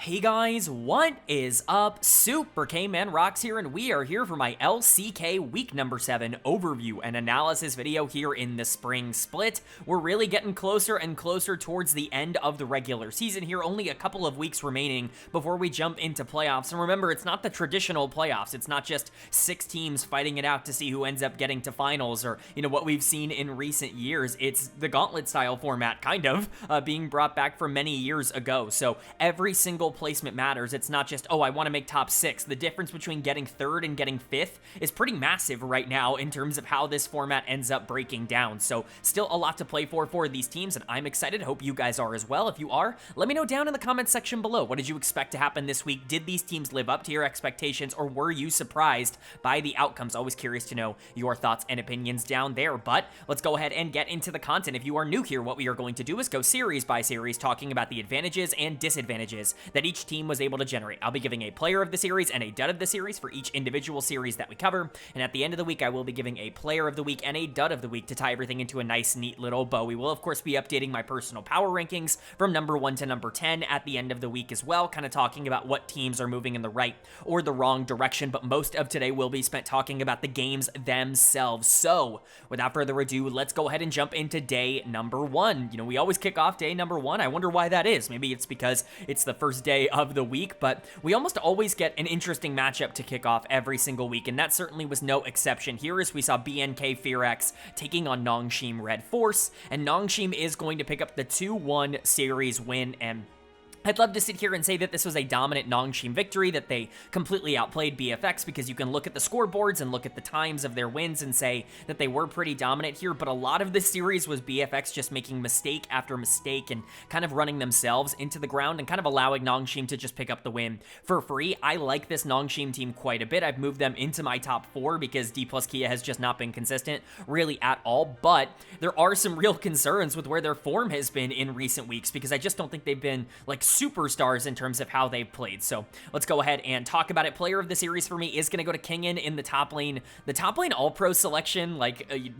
Hey guys, what is up? Super K-Man Rocks here, and we are here for my LCK week number 7 overview and analysis video here in the spring split. We're really getting closer and closer towards the end of the regular season here, only a couple of weeks remaining before we jump into playoffs. And remember, it's not the traditional playoffs. It's not just 6 teams fighting it out to see who ends up getting to finals or, what we've seen in recent years. It's the gauntlet style format, kind of, being brought back from many years ago. So every single placement matters. It's not just, oh, I want to make top 6. The difference between getting 3rd and getting 5th is pretty massive right now in terms of how this format ends up breaking down. So still a lot to play for these teams, and I'm excited. Hope you guys are as well. If you are, let me know down in the comments section below. What did you expect to happen this week? Did these teams live up to your expectations, or were you surprised by the outcomes? Always curious to know your thoughts and opinions down there. But let's go ahead and get into the content. If you are new here, what we are going to do is go series by series, talking about the advantages and disadvantages that each team was able to generate. I'll be giving a player of the series and a dud of the series for each individual series that we cover, and at the end of the week, I will be giving a player of the week and a dud of the week to tie everything into a nice, neat little bow. We will, of course, be updating my personal power rankings from number 1 to number 10 at the end of the week as well, kind of talking about what teams are moving in the right or the wrong direction, but most of today will be spent talking about the games themselves. So, without further ado, let's go ahead and jump into day number 1. We always kick off day number 1. I wonder why that is. Maybe it's because it's the first day of the week, but we almost always get an interesting matchup to kick off every single week, and that certainly was no exception here, as we saw BNK FearX taking on NS RedForce, and NS is going to pick up the 2-1 series win, and I'd love to sit here and say that this was a dominant NS victory, that they completely outplayed BFX, because you can look at the scoreboards and look at the times of their wins and say that they were pretty dominant here, but a lot of this series was BFX just making mistake after mistake and kind of running themselves into the ground and kind of allowing NS to just pick up the win for free. I like this NS team quite a bit. I've moved them into my top 4 because Dplus KIA has just not been consistent really at all, but there are some real concerns with where their form has been in recent weeks, because I just don't think they've been like superstars in terms of how they've played. So let's go ahead and talk about it. Player of the series for me is going to go to Kingen in the top lane. The top lane all-pro selection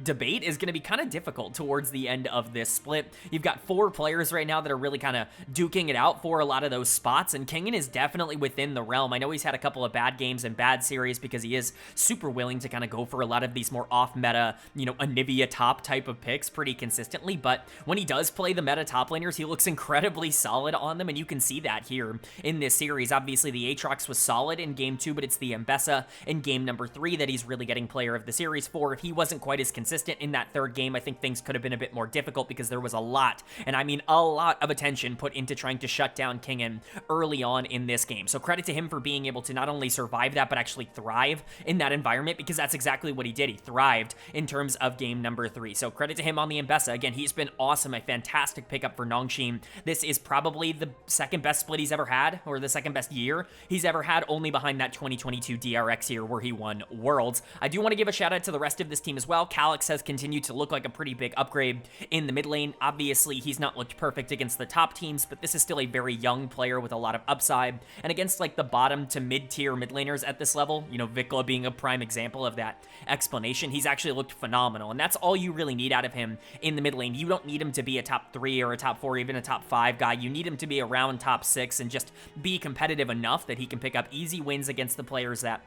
debate is going to be kind of difficult towards the end of this split. You've got 4 players right now that are really kind of duking it out for a lot of those spots, and Kingen is definitely within the realm. I know he's had a couple of bad games and bad series because he is super willing to kind of go for a lot of these more off-meta, Anivia top type of picks pretty consistently, but when he does play the meta top laners, he looks incredibly solid on them, and you can see that here in this series. Obviously, the Aatrox was solid in game 2, but it's the Mbessa in game number 3 that he's really getting player of the series for. If he wasn't quite as consistent in that 3rd game, I think things could have been a bit more difficult, because there was a lot, and I mean a lot of attention put into trying to shut down Kingen early on in this game. So credit to him for being able to not only survive that, but actually thrive in that environment, because that's exactly what he did. He thrived in terms of game number 3. So credit to him on the Mbessa. Again, he's been awesome, a fantastic pickup for NS. This is probably the second best split he's ever had, or the second best year he's ever had, only behind that 2022 DRX year where he won Worlds. I do want to give a shout out to the rest of this team as well. Calyx has continued to look like a pretty big upgrade in the mid lane. Obviously, he's not looked perfect against the top teams, but this is still a very young player with a lot of upside, and against like the bottom to mid-tier mid laners at this level, Vikla being a prime example of that explanation, he's actually looked phenomenal, and that's all you really need out of him in the mid lane. You don't need him to be a top 3 or a top 4, even a top 5 guy. You need him to be around top 6 and just be competitive enough that he can pick up easy wins against the players that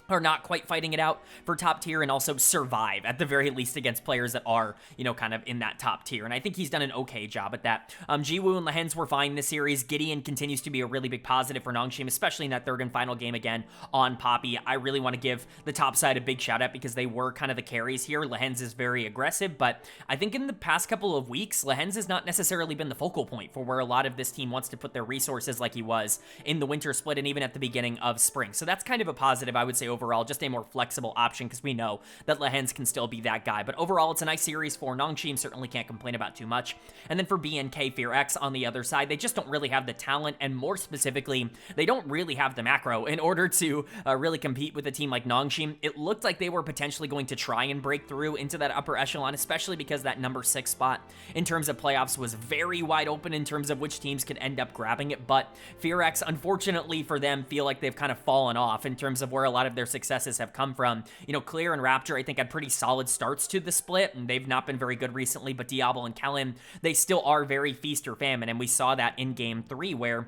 are not quite fighting it out for top tier, and also survive at the very least against players that are, kind of in that top tier. And I think he's done an okay job at that. Jiwoo and Lehens were fine this series. Gideon continues to be a really big positive for NS, especially in that 3rd and final game again on Poppy. I really want to give the top side a big shout out, because they were kind of the carries here. Lehens is very aggressive, but I think in the past couple of weeks, Lehens has not necessarily been the focal point for where a lot of this team wants to put their resources, like he was in the winter split and even at the beginning of spring. So that's kind of a positive, I would say, overall, just a more flexible option, because we know that Lehens can still be that guy. But overall, it's a nice series for NS. Certainly can't complain about too much. And then for BNK FearX on the other side, they just don't really have the talent, and more specifically, they don't really have the macro in order to really compete with a team like NS. It looked like they were potentially going to try and break through into that upper echelon, especially because that number 6 spot in terms of playoffs was very wide open in terms of which teams could end up grabbing it. But FearX, unfortunately for them, feel like they've kind of fallen off in terms of where a lot of their successes have come from. Clear and Raptor, I think, had pretty solid starts to the split, and they've not been very good recently, but Diablo and Kellen, they still are very feast or famine, and we saw that in game 3, where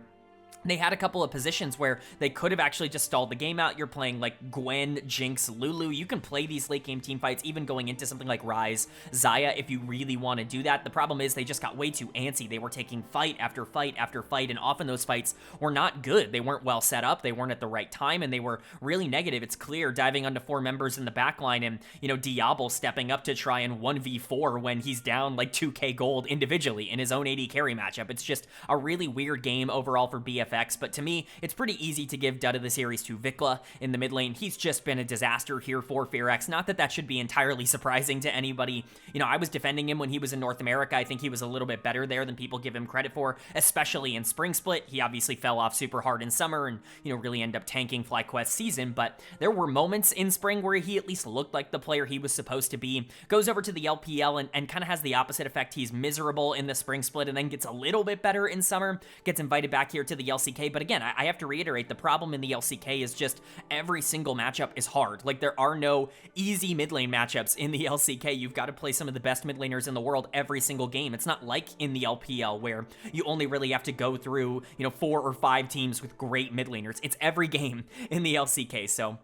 They had a couple of positions where they could have actually just stalled the game out. You're playing like Gwen, Jinx, Lulu. You can play these late game team fights, even going into something like Ryze, Xayah, if you really want to do that. The problem is they just got way too antsy. They were taking fight after fight after fight, and often those fights were not good. They weren't well set up, they weren't at the right time, and they were really negative. It's clear, diving onto 4 members in the backline and, you know, Diablo stepping up to try and 1v4 when he's down like 2k gold individually in his own AD carry matchup. It's just a really weird game overall for BF. But to me, it's pretty easy to give dud of the series to Vikla in the mid lane. He's just been a disaster here for FearX. Not that that should be entirely surprising to anybody. You know, I was defending him when he was in North America. I think he was a little bit better there than people give him credit for, especially in Spring Split. He obviously fell off super hard in Summer and, you know, really ended up tanking FlyQuest season, but there were moments in Spring where he at least looked like the player he was supposed to be. Goes over to the LPL and kind of has the opposite effect. He's miserable in the Spring Split and then gets a little bit better in Summer, gets invited back here to the LCK. But again, I have to reiterate, the problem in the LCK is just every single matchup is hard. Like, there are no easy mid lane matchups in the LCK. You've got to play some of the best mid laners in the world every single game. It's not like in the LPL where you only really have to go through, you know, 4 or 5 teams with great mid laners. It's every game in the LCK, so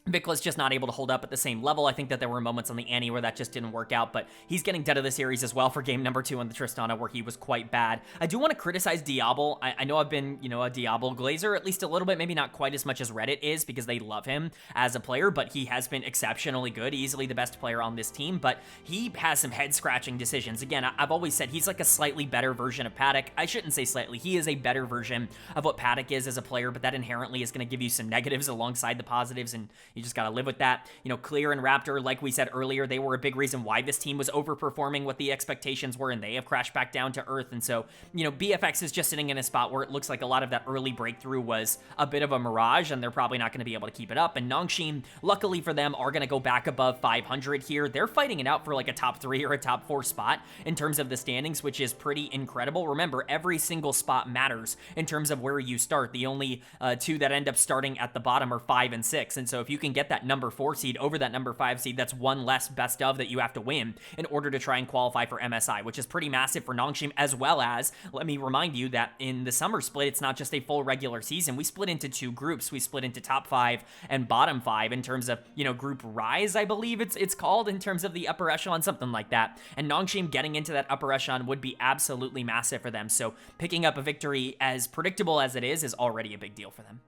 Vikla's just not able to hold up at the same level. I think that there were moments on the Annie where that just didn't work out, but he's getting dead of the series as well for game number 2 on the Tristana, where he was quite bad. I do want to criticize Diablo. I know I've been, you know, a Diablo glazer at least a little bit, maybe not quite as much as Reddit is because they love him as a player, but he has been exceptionally good, easily the best player on this team, but he has some head-scratching decisions. Again, I've always said he's like a slightly better version of Paddock. I shouldn't say slightly. He is a better version of what Paddock is as a player, but that inherently is going to give you some negatives alongside the positives, and you just got to live with that. You know, Clear and Raptor, like we said earlier, they were a big reason why this team was overperforming what the expectations were, and they have crashed back down to earth. And so, you know, BFX is just sitting in a spot where it looks like a lot of that early breakthrough was a bit of a mirage, and they're probably not going to be able to keep it up. And Nongshim, luckily for them, are going to go back above 500 here. They're fighting it out for like a top 3 or a top 4 spot in terms of the standings, which is pretty incredible. Remember, every single spot matters in terms of where you start. The only 2 that end up starting at the bottom are 5 and 6. And so if you can get that number 4 seed over that number 5 seed, that's 1 less best of that you have to win in order to try and qualify for MSI, which is pretty massive for Nongshim, as well as, let me remind you that in the summer split, it's not just a full regular season. We split into 2 groups. We split into top 5 and bottom 5 in terms of, you know, group Rise, I believe it's called, in terms of the upper echelon, something like that. And Nongshim getting into that upper echelon would be absolutely massive for them. So picking up a victory as predictable as it is already a big deal for them.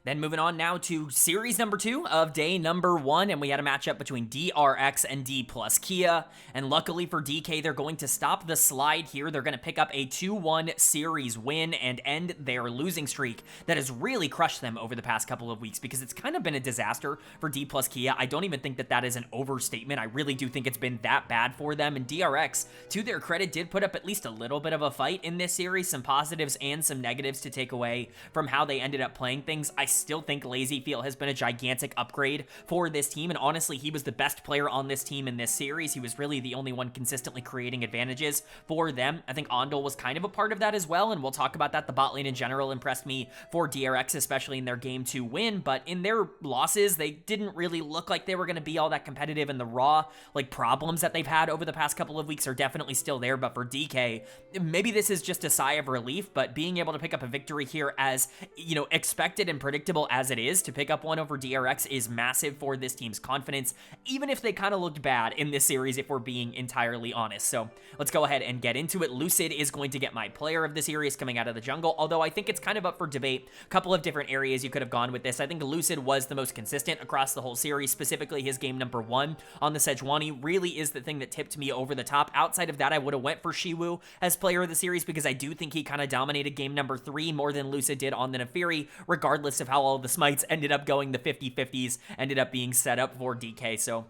Then moving on now to series number 2 of day number 1, and we had a matchup between DRX and Dplus KIA, and luckily for DK, they're going to stop the slide here. They're going to pick up a 2-1 series win and end their losing streak that has really crushed them over the past couple of weeks, because it's kind of been a disaster for Dplus KIA. I don't even think that that is an overstatement. I really do think it's been that bad for them, and DRX, to their credit, did put up at least a little bit of a fight in this series, some positives and some negatives to take away from how they ended up playing things. I still think LazyFeel has been a gigantic upgrade for this team, and honestly, he was the best player on this team in this series. He was really the only one consistently creating advantages for them. I think Ondel was kind of a part of that as well, and we'll talk about that. The bot lane in general impressed me for DRX, especially in their game 2 win, but in their losses, they didn't really look like they were going to be all that competitive, and the raw, like, problems that they've had over the past couple of weeks are definitely still there. But for DK, maybe this is just a sigh of relief, but being able to pick up a victory here, as, you know, expected and predictable as it is, to pick up one over DRX is massive for this team's confidence, even if they kind of looked bad in this series, if we're being entirely honest. So let's go ahead and get into it. Lucid is going to get my player of the series coming out of the jungle, although I think it's kind of up for debate. A couple of different areas you could have gone with this. I think Lucid was the most consistent across the whole series, specifically his game number 1 on the Sejuani really is the thing that tipped me over the top. Outside of that, I would have went for Shiwu as player of the series, because I do think he kind of dominated game number 3 more than Lucid did on the Neferi, regardless of how all the smites ended up going. The 50-50s ended up being set up for DK, so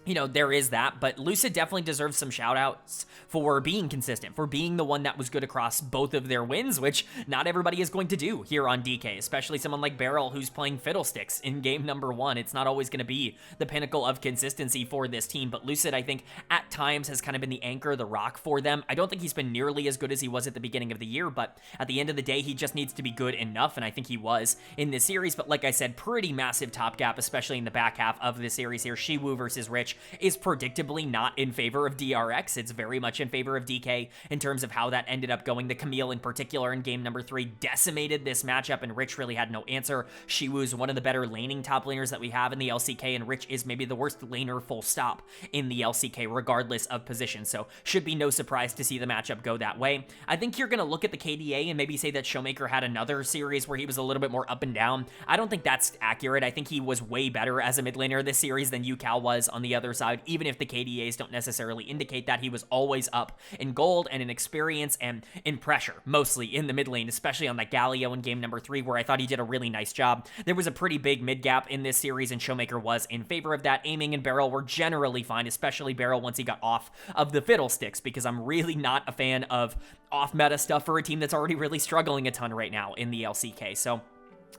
you know, there is that, but Lucid definitely deserves some shout-outs for being consistent, for being the one that was good across both of their wins, which not everybody is going to do here on DK, especially someone like Beryl who's playing Fiddlesticks in game number 1. It's not always going to be the pinnacle of consistency for this team, but Lucid, I think, at times has kind of been the anchor, the rock for them. I don't think he's been nearly as good as he was at the beginning of the year, but at the end of the day, he just needs to be good enough, and I think he was in this series. But like I said, pretty massive top gap, especially in the back half of this series here. Shiwu versus Rich which is predictably not in favor of DRX. It's very much in favor of DK in terms of how that ended up going. The Camille in particular in game number 3 decimated this matchup, and Rich really had no answer. Shiwu's one of the better laning top laners that we have in the LCK, and Rich is maybe the worst laner full stop in the LCK regardless of position, so should be no surprise to see the matchup go that way. I think you're going to look at the KDA and maybe say that Showmaker had another series where he was a little bit more up and down. I don't think that's accurate. I think he was way better as a mid laner this series than UCal was on the other side, even if the KDAs don't necessarily indicate that. He was always up in gold and in experience and in pressure, mostly in the mid lane, especially on that Galio in game number 3, where I thought he did a really nice job. There was a pretty big mid gap in this series, and Showmaker was in favor of that. Aiming and barrel were generally fine, especially barrel once he got off of the fiddlesticks, because I'm really not a fan of off-meta stuff for a team that's already really struggling a ton right now in the LCK. So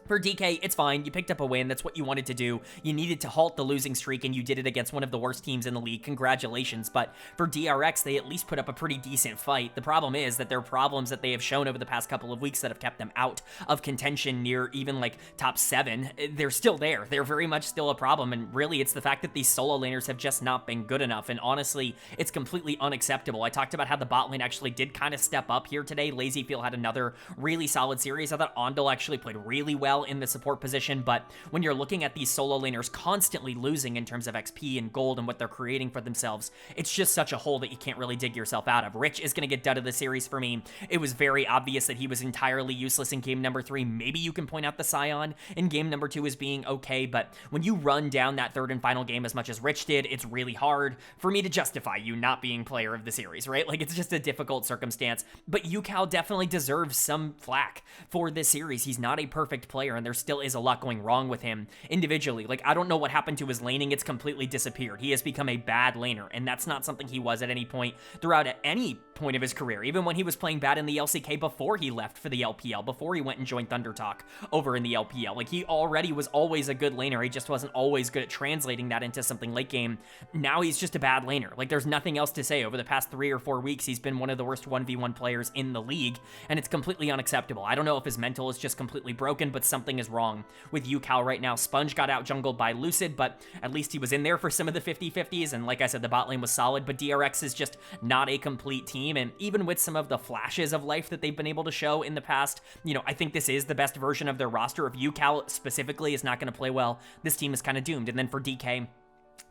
for DK, it's fine. You picked up a win. That's what you wanted to do. You needed to halt the losing streak, and you did it against one of the worst teams in the league. Congratulations. But for DRX, they at least put up a pretty decent fight. The problem is that there are problems that they have shown over the past couple of weeks that have kept them out of contention near even like top 7. They're still there. They're very much still a problem, and really it's the fact that these solo laners have just not been good enough, and honestly, it's completely unacceptable. I talked about how the bot lane actually did kind of step up here today. LazyFeel had another really solid series. I thought Ondel actually played really well in the support position, but when you're looking at these solo laners constantly losing in terms of XP and gold and what they're creating for themselves, it's just such a hole that you can't really dig yourself out of. Rich is going to get dud of the series for me. It was very obvious that he was entirely useless in game number 3. Maybe you can point out the Scion in game number 2 as being okay, but when you run down that third and final game as much as Rich did, it's really hard for me to justify you not being player of the series, right? Like, it's just a difficult circumstance, but UCal definitely deserves some flack for this series. He's not a perfect player, and there still is a lot going wrong with him individually. Like, I don't know what happened to his laning. It's completely disappeared. He has become a bad laner, and that's not something he was at any point throughout at any point of his career, even when he was playing bad in the LCK before he left for the LPL, before he went and joined Thunder Talk over in the LPL. Like, he already was always a good laner. He just wasn't always good at translating that into something late game. Now he's just a bad laner. Like, there's nothing else to say. Over the past 3 or 4 weeks, he's been one of the worst 1v1 players in the league, and it's completely unacceptable. I don't know if his mental is just completely broken, but something is wrong with UCal right now. Sponge got out jungled by Lucid, but at least he was in there for some of the 50-50s, and like I said, the bot lane was solid, but DRX is just not a complete team, and even with some of the flashes of life that they've been able to show in the past, you know, I think this is the best version of their roster. If UCal specifically is not going to play well, this team is kind of doomed. And then for DK,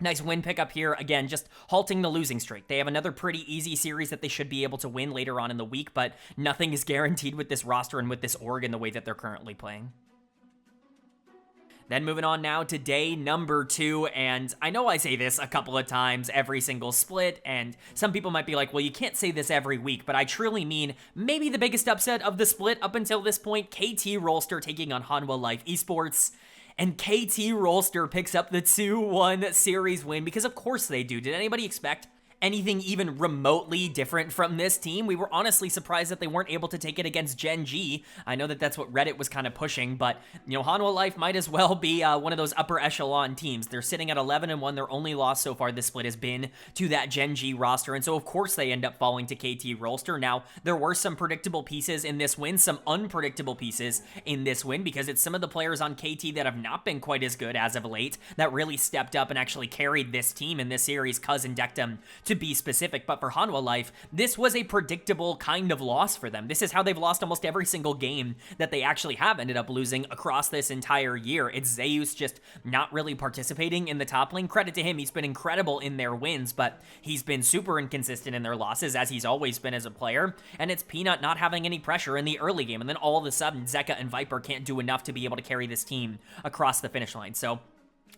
nice win pickup here. Again, just halting the losing streak. They have another pretty easy series that they should be able to win later on in the week, but nothing is guaranteed with this roster and with this org in the way that they're currently playing. Then moving on now to day number 2, and I know I say this a couple of times every single split, and some people might be like, well, you can't say this every week, but I truly mean maybe the biggest upset of the split up until this point, KT Rolster taking on Hanwha Life Esports. And KT Rolster picks up the 2-1 series win, because of course they do. Did anybody expect anything even remotely different from this team? We were honestly surprised that they weren't able to take it against Gen.G. I know that that's what Reddit was kind of pushing, but, you know, Hanwha Life might as well be one of those upper echelon teams. They're sitting at 11-1. Their only loss so far this split has been to that Gen.G roster, and so of course they end up falling to KT Rolster. Now, there were some predictable pieces in this win, some unpredictable pieces in this win, because it's some of the players on KT that have not been quite as good as of late that really stepped up and actually carried this team in this series, Cuz and Dectum to be specific. But for Hanwha Life, this was a predictable kind of loss for them. This is how they've lost almost every single game that they actually have ended up losing across this entire year. It's Zeus just not really participating in the top lane. Credit to him, he's been incredible in their wins, but he's been super inconsistent in their losses, as he's always been as a player. And it's Peanut not having any pressure in the early game, and then all of a sudden Zeka and Viper can't do enough to be able to carry this team across the finish line. So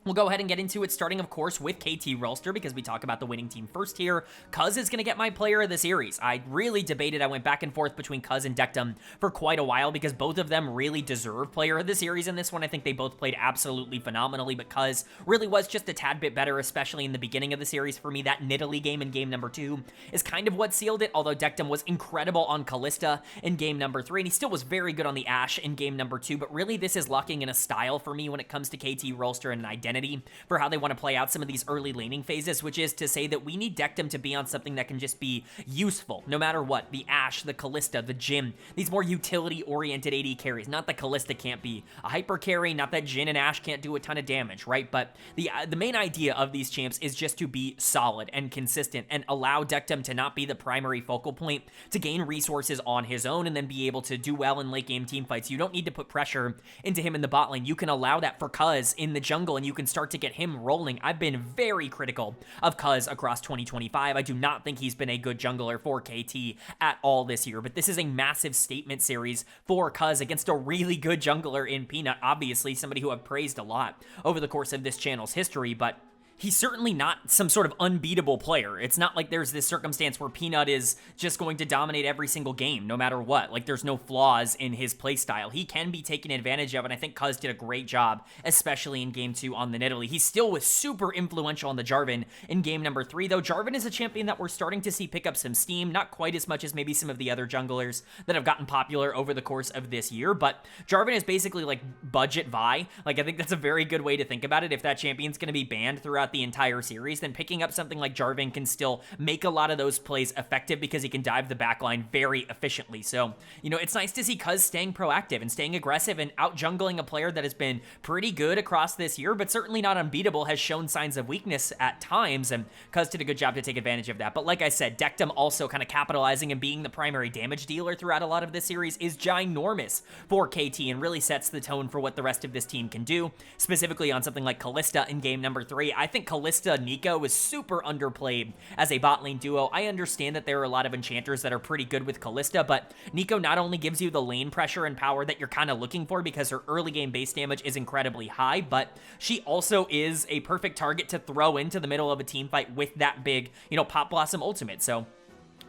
we'll go ahead and get into it, starting, of course, with KT Rolster, because we talk about the winning team first here. Cuz is going to get my player of the series. I really debated. I went back and forth between Cuz and Dectum for quite a while, because both of them really deserve player of the series in this one. I think they both played absolutely phenomenally, but Cuz really was just a tad bit better, especially in the beginning of the series. For me, that Nidalee game in game number 2 is kind of what sealed it, although Dectum was incredible on Kalista in game number 3, and he still was very good on the Ashe in game number 2, but really this is locking in a style for me when it comes to KT Rolster and an identity for how they want to play out some of these early laning phases, which is to say that we need Dectum to be on something that can just be useful, no matter what. The Ashe, the Kalista, the Jhin, these more utility-oriented AD carries. Not that Kalista can't be a hyper carry, not that Jhin and Ashe can't do a ton of damage, right? But the main idea of these champs is just to be solid and consistent and allow Dectum to not be the primary focal point, to gain resources on his own and then be able to do well in late game team fights. You don't need to put pressure into him in the bot lane. You can allow that for Cuz in the jungle and you can start to get him rolling. I've been very critical of Cuz across 2025. I do not think he's been a good jungler for KT at all this year, but this is a massive statement series for Cuz against a really good jungler in Peanut, obviously somebody who I've praised a lot over the course of this channel's history, but he's certainly not some sort of unbeatable player. It's not like there's this circumstance where Peanut is just going to dominate every single game, no matter what. Like, there's no flaws in his playstyle. He can be taken advantage of, and I think Cuz did a great job, especially in Game 2 on the Nidalee. He still was super influential on the Jarvan in Game number 3, though Jarvan is a champion that we're starting to see pick up some steam, not quite as much as maybe some of the other junglers that have gotten popular over the course of this year, but Jarvan is basically like budget Vi. Like, I think that's a very good way to think about it. If that champion's going to be banned throughout the entire series, then picking up something like Jarvan can still make a lot of those plays effective because he can dive the backline very efficiently. So, you know, it's nice to see Cuz staying proactive and staying aggressive and out jungling a player that has been pretty good across this year, but certainly not unbeatable, has shown signs of weakness at times, and Cuz did a good job to take advantage of that. But like I said, Dectum also kind of capitalizing and being the primary damage dealer throughout a lot of this series is ginormous for KT and really sets the tone for what the rest of this team can do, specifically on something like Kalista in game number 3. I think Kalista Nico was super underplayed as a bot lane duo. I understand that there are a lot of enchanters that are pretty good with Kalista, but Nico not only gives you the lane pressure and power that you're kind of looking for because her early game base damage is incredibly high, but she also is a perfect target to throw into the middle of a team fight with that big, you know, Pop Blossom ultimate. So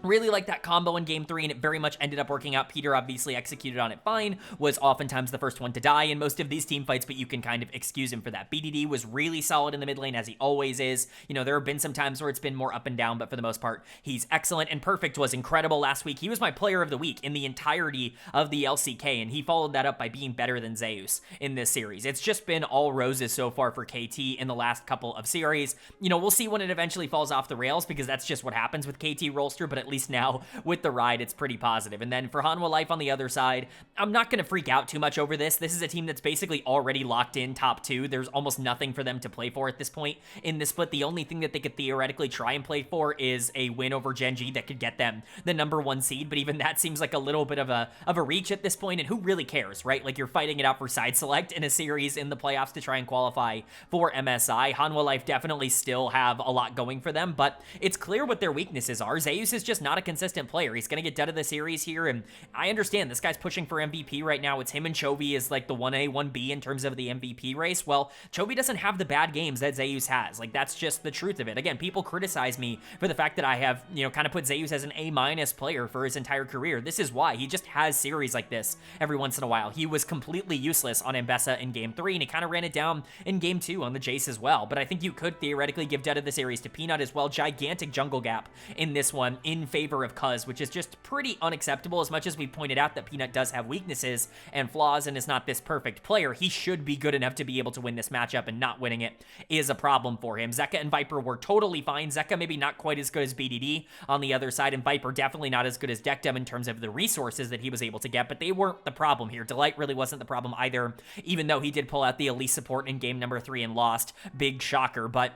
really like that combo in game 3, and it very much ended up working out. Peter obviously executed on it fine, was oftentimes the first one to die in most of these team fights, but you can kind of excuse him for that. BDD was really solid in the mid lane, as he always is. You know, there have been some times where it's been more up and down, but for the most part, he's excellent, and Perfect was incredible last week. He was my player of the week in the entirety of the LCK, and he followed that up by being better than Zeus in this series. It's just been all roses so far for KT in the last couple of series. You know, we'll see when it eventually falls off the rails, because that's just what happens with KT Rolster, but at least now with the ride, it's pretty positive. And then for Hanwha Life on the other side, I'm not going to freak out too much over this. This is a team that's basically already locked in top 2. There's almost nothing for them to play for at this point in this split. The only thing that they could theoretically try and play for is a win over Gen.G that could get them the #1 seed, but even that seems like a little bit of a reach at this point, and who really cares, right? Like, you're fighting it out for side select in a series in the playoffs to try and qualify for MSI. Hanwha Life definitely still have a lot going for them, but it's clear what their weaknesses are. Zeus is just not a consistent player. He's going to get dead of the series here, and I understand this guy's pushing for MVP right now. It's him and Chovy as like the 1A, 1B in terms of the MVP race. Well, Chovy doesn't have the bad games that Zeus has. Like, that's just the truth of it. Again, people criticize me for the fact that I have, you know, kind of put Zeus as an A- player for his entire career. This is why. He just has series like this every once in a while. He was completely useless on Ambessa in game 3, and he kind of ran it down in game 2 on the Jace as well. But I think you could theoretically give dead of the series to Peanut as well. Gigantic jungle gap in this one in favor of Cuz, which is just pretty unacceptable. As much as we pointed out that Peanut does have weaknesses and flaws and is not this perfect player, he should be good enough to be able to win this matchup, and not winning it is a problem for him. Zeka and Viper were totally fine. Zeka maybe not quite as good as BDD on the other side, and Viper definitely not as good as Dectum in terms of the resources that he was able to get, but they weren't the problem here. Delight really wasn't the problem either, even though he did pull out the Elise support in game number 3 and lost. Big shocker, but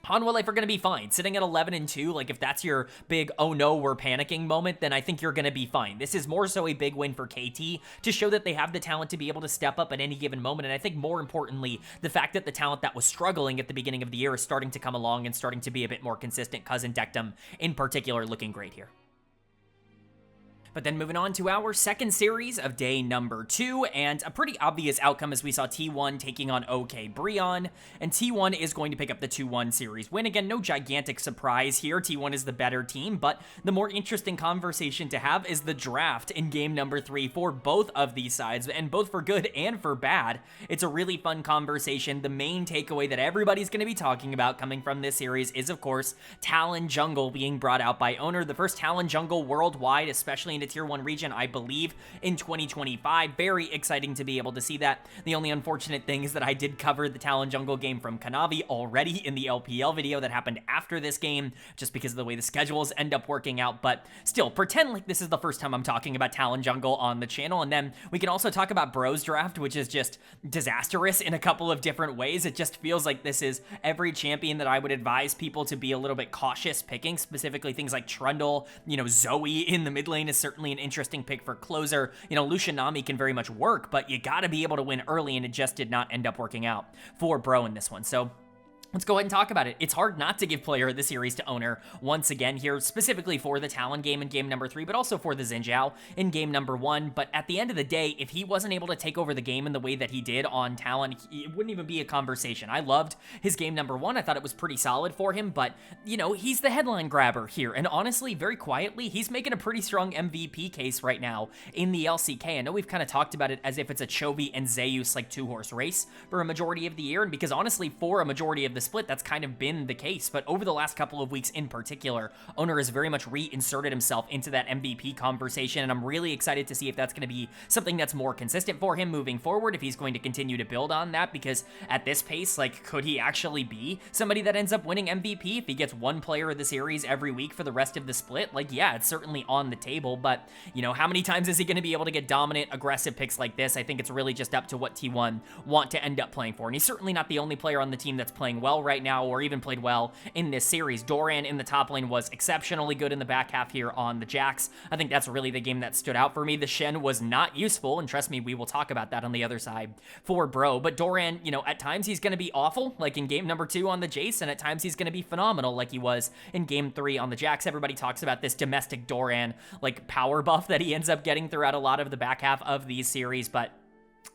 Hanwha Life are going to be fine. Sitting at 11-2, like, if that's your big, oh no, we're panicking moment, then I think you're going to be fine. This is more so a big win for KT to show that they have the talent to be able to step up at any given moment, and I think more importantly, the fact that the talent that was struggling at the beginning of the year is starting to come along and starting to be a bit more consistent. Cousin Dectum, in particular, looking great here. But then moving on to our second series of day number 2, and a pretty obvious outcome as we saw T1 taking on OK BRION, and T1 is going to pick up the 2-1 series win. Again, no gigantic surprise here. T1 is the better team, but the more interesting conversation to have is the draft in game number 3 for both of these sides, and both for good and for bad. It's a really fun conversation. The main takeaway that everybody's going to be talking about coming from this series is, of course, Talon Jungle being brought out by Owner, the first Talon Jungle worldwide, especially in a the Tier 1 region, I believe, in 2025. Very exciting to be able to see that. The only unfortunate thing is that I did cover the Talon Jungle game from Kanavi already in the LPL video that happened after this game, just because of the way the schedules end up working out, but still, pretend like this is the first time I'm talking about Talon Jungle on the channel, and then we can also talk about Bro's draft, which is just disastrous in a couple of different ways. It just feels like this is every champion that I would advise people to be a little bit cautious picking, specifically things like Trundle. You know, Zoe in the mid lane is certainly an interesting pick for closer. You know, Lucian Nami can very much work, but you gotta be able to win early, and it just did not end up working out for Bro in this one. So let's go ahead and talk about it. It's hard not to give player of the series to Owner once again here, specifically for the Talon game in game number 3, but also for the Xin Zhao in game number 1. But at the end of the day, if he wasn't able to take over the game in the way that he did on Talon, it wouldn't even be a conversation. I loved his game number 1. I thought it was pretty solid for him, but, you know, he's the headline grabber here. And honestly, very quietly, he's making a pretty strong MVP case right now in the LCK. I know we've kind of talked about it as if it's a Chovy and Zeus like 2-horse race for a majority of the year, and because honestly, for a majority of the split, that's kind of been the case. But over the last couple of weeks in particular, Owner has very much reinserted himself into that MVP conversation, and I'm really excited to see if that's going to be something that's more consistent for him moving forward, if he's going to continue to build on that, because at this pace, like, could he actually be somebody that ends up winning MVP if he gets one player of the series every week for the rest of the split? Like, yeah, it's certainly on the table, but, you know, how many times is he going to be able to get dominant, aggressive picks like this? I think it's really just up to what T1 want to end up playing for, and he's certainly not the only player on the team that's playing well right now, or even played well in this series. Doran in the top lane was exceptionally good in the back half here on the Jax. I think that's really the game that stood out for me. The Shen was not useful, and trust me, we will talk about that on the other side for Bro. But Doran, you know, at times he's going to be awful, like in game number 2 on the Jace, and at times he's going to be phenomenal, like he was in game 3 on the Jax. Everybody talks about this domestic Doran, like, power buff that he ends up getting throughout a lot of the back half of these series, but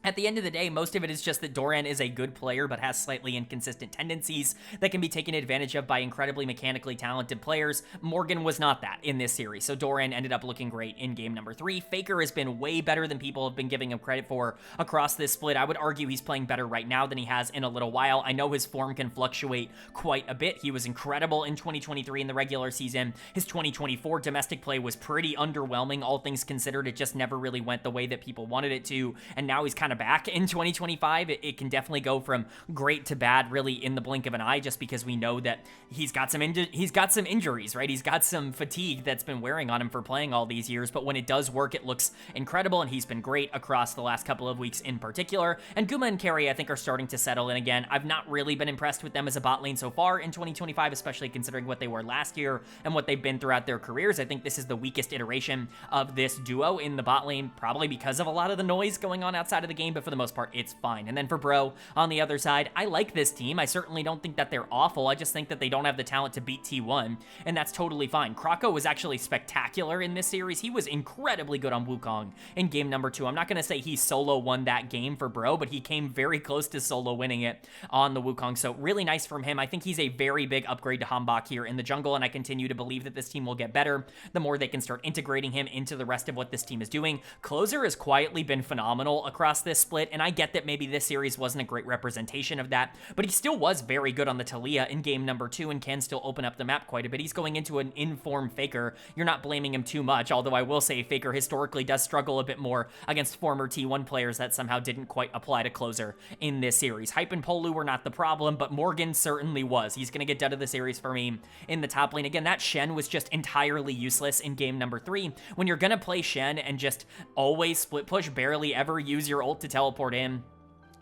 at the end of the day, most of it is just that Doran is a good player, but has slightly inconsistent tendencies that can be taken advantage of by incredibly mechanically talented players. Morgan was not that in this series, so Doran ended up looking great in game number 3. Faker has been way better than people have been giving him credit for across this split. I would argue he's playing better right now than he has in a little while. I know his form can fluctuate quite a bit. He was incredible in 2023 in the regular season. His 2024 domestic play was pretty underwhelming, all things considered. It just never really went the way that people wanted it to, and now he's kind of back in 2025. It can definitely go from great to bad really in the blink of an eye, just because we know that he's got some injuries, right? He's got some fatigue that's been wearing on him for playing all these years, but when it does work, it looks incredible, and he's been great across the last couple of weeks in particular. And Guma and Carry, I think, are starting to settle in again. I've not really been impressed with them as a bot lane so far in 2025, especially considering what they were last year and what they've been throughout their careers. I think this is the weakest iteration of this duo in the bot lane, probably because of a lot of the noise going on outside of the game, but for the most part, it's fine. And then for Bro, on the other side, I like this team. I certainly don't think that they're awful. I just think that they don't have the talent to beat T1, and that's totally fine. Krako was actually spectacular in this series. He was incredibly good on Wukong in game number 2. I'm not going to say he solo won that game for Bro, but he came very close to solo winning it on the Wukong, so really nice from him. I think he's a very big upgrade to Hanbok here in the jungle, and I continue to believe that this team will get better the more they can start integrating him into the rest of what this team is doing. Closer has quietly been phenomenal across this split, and I get that maybe this series wasn't a great representation of that, but he still was very good on the Talia in game number 2 and can still open up the map quite a bit. He's going into an in-form Faker. You're not blaming him too much, although I will say Faker historically does struggle a bit more against former T1 players that somehow didn't quite apply to Closer in this series. Hype and Polu were not the problem, but Morgan certainly was. He's going to get done to the series for me in the top lane. Again, that Shen was just entirely useless in game number 3. When you're going to play Shen and just always split push, barely ever use your ult to teleport in,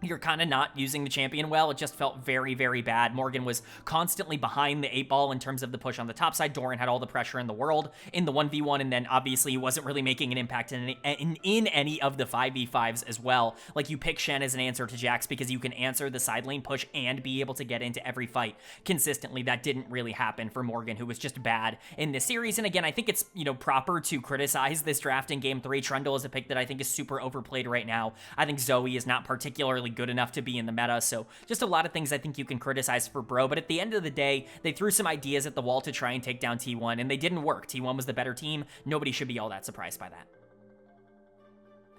you're kind of not using the champion well. It just felt very, very bad. Morgan was constantly behind the 8-ball in terms of the push on the top side. Doran had all the pressure in the world in the 1v1, and then obviously he wasn't really making an impact in any of the 5v5s as well. Like, you pick Shen as an answer to Jax because you can answer the side lane push and be able to get into every fight consistently. That didn't really happen for Morgan, who was just bad in this series. And again, I think it's, you know, proper to criticize this draft in game 3. Trundle is a pick that I think is super overplayed right now. I think Zoe is not particularly good enough to be in the meta, so just a lot of things I think you can criticize for Bro, but at the end of the day, they threw some ideas at the wall to try and take down T1, and they didn't work. T1 was the better team. Nobody should be all that surprised by that.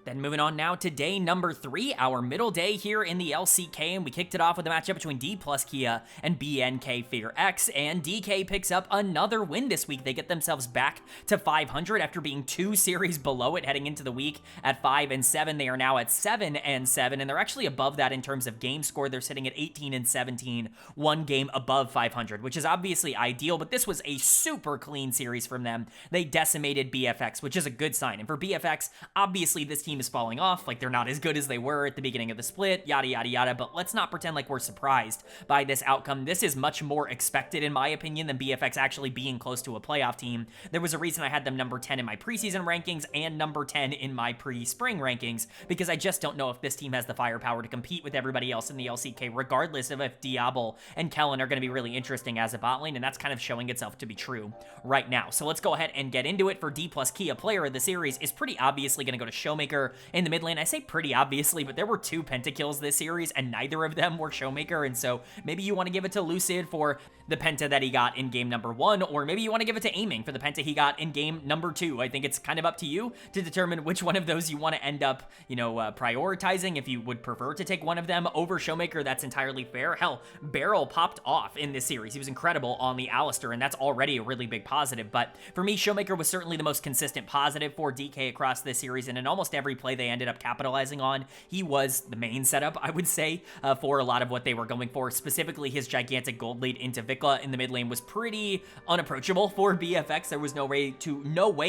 Then moving on now to day number 3, our middle day here in the LCK, and we kicked it off with a matchup between Dplus KIA and BNK FearX, and DK picks up another win this week. They get themselves back to 500 after being 2 series below it heading into the week at 5-7. They are now at 7-7, and they're actually above that in terms of game score. They're sitting at 18-17, 1 game above 500, which is obviously ideal, but this was a super clean series from them. They decimated BFX, which is a good sign, and for BFX, obviously this team is falling off, like they're not as good as they were at the beginning of the split, yada yada yada, but let's not pretend like we're surprised by this outcome. This is much more expected in my opinion than BFX actually being close to a playoff team. There was a reason I had them number 10 in my preseason rankings and number 10 in my pre-spring rankings, because I just don't know if this team has the firepower to compete with everybody else in the LCK, regardless of if Diablo and Kellen are going to be really interesting as a bot lane, and that's kind of showing itself to be true right now. So let's go ahead and get into it. For Dplus KIA, player of the series is pretty obviously going to go to Showmaker in the mid lane. I say pretty obviously, but there were 2 pentakills this series, and neither of them were Showmaker, and so maybe you want to give it to Lucid for the penta that he got in game number 1, or maybe you want to give it to Aiming for the penta he got in game number 2. I think it's kind of up to you to determine which one of those you want to end up, prioritizing. If you would prefer to take one of them over Showmaker, that's entirely fair. Hell, Beryl popped off in this series. He was incredible on the Alistar, and that's already a really big positive, but for me, Showmaker was certainly the most consistent positive for DK across this series, and in almost every play they ended up capitalizing on, he was the main setup, I would say, for a lot of what they were going for. Specifically, his gigantic gold lead into Vikla in the mid lane was pretty unapproachable for BFX. There was no way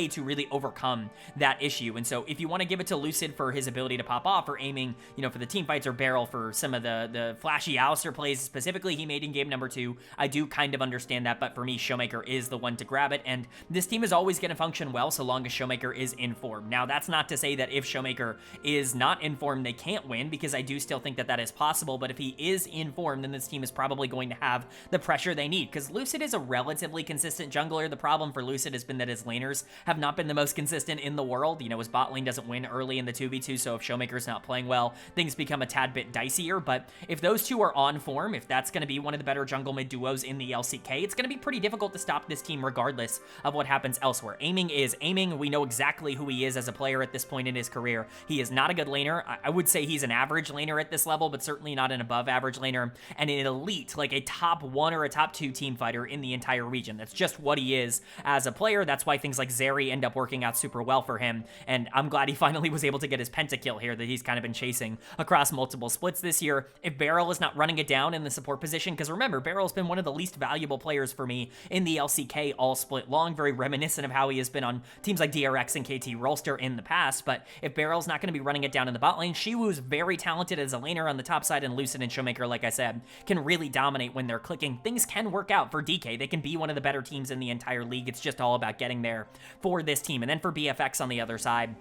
to really overcome that issue, and so if you want to give it to Lucid for his ability to pop off, or Aiming, for the team fights, or Beryl for some of the flashy Alistar plays specifically he made in game number 2, I do kind of understand that, but for me, Showmaker is the one to grab it, and this team is always going to function well so long as Showmaker is in form. Now, that's not to say that if Showmaker is not in form, they can't win, because I do still think that that is possible, but if he is in form, then this team is probably going to have the pressure they need, because Lucid is a relatively consistent jungler. The problem for Lucid has been that his laners have not been the most consistent in the world. His bot lane doesn't win early in the 2v2, so if Showmaker's not playing well, things become a tad bit dicier, but if those two are on form, if that's going to be one of the better jungle mid duos in the LCK, it's going to be pretty difficult to stop this team regardless of what happens elsewhere. Aiming is Aiming. We know exactly who he is as a player at this point in his career. He is not a good laner. I would say he's an average laner at this level, but certainly not an above average laner, and an elite, like a top 1 or a top 2 team fighter in the entire region. That's just what he is as a player. That's why things like Zeri end up working out super well for him, and I'm glad he finally was able to get his pentakill here that he's kind of been chasing across multiple splits this year. If Beryl is not running it down in the support position, because remember, Beryl's been one of the least valuable players for me in the LCK all split long, very reminiscent of how he has been on teams like DRX and KT Rolster in the past, but if Beryl's not going to be running it down in the bot lane, Shiwu's very talented as a laner on the top side, and Lucid and Showmaker, like I said, can really dominate when they're clicking. Things can work out for DK. They can be one of the better teams in the entire league. It's just all about getting there for this team. And then for BFX on the other side,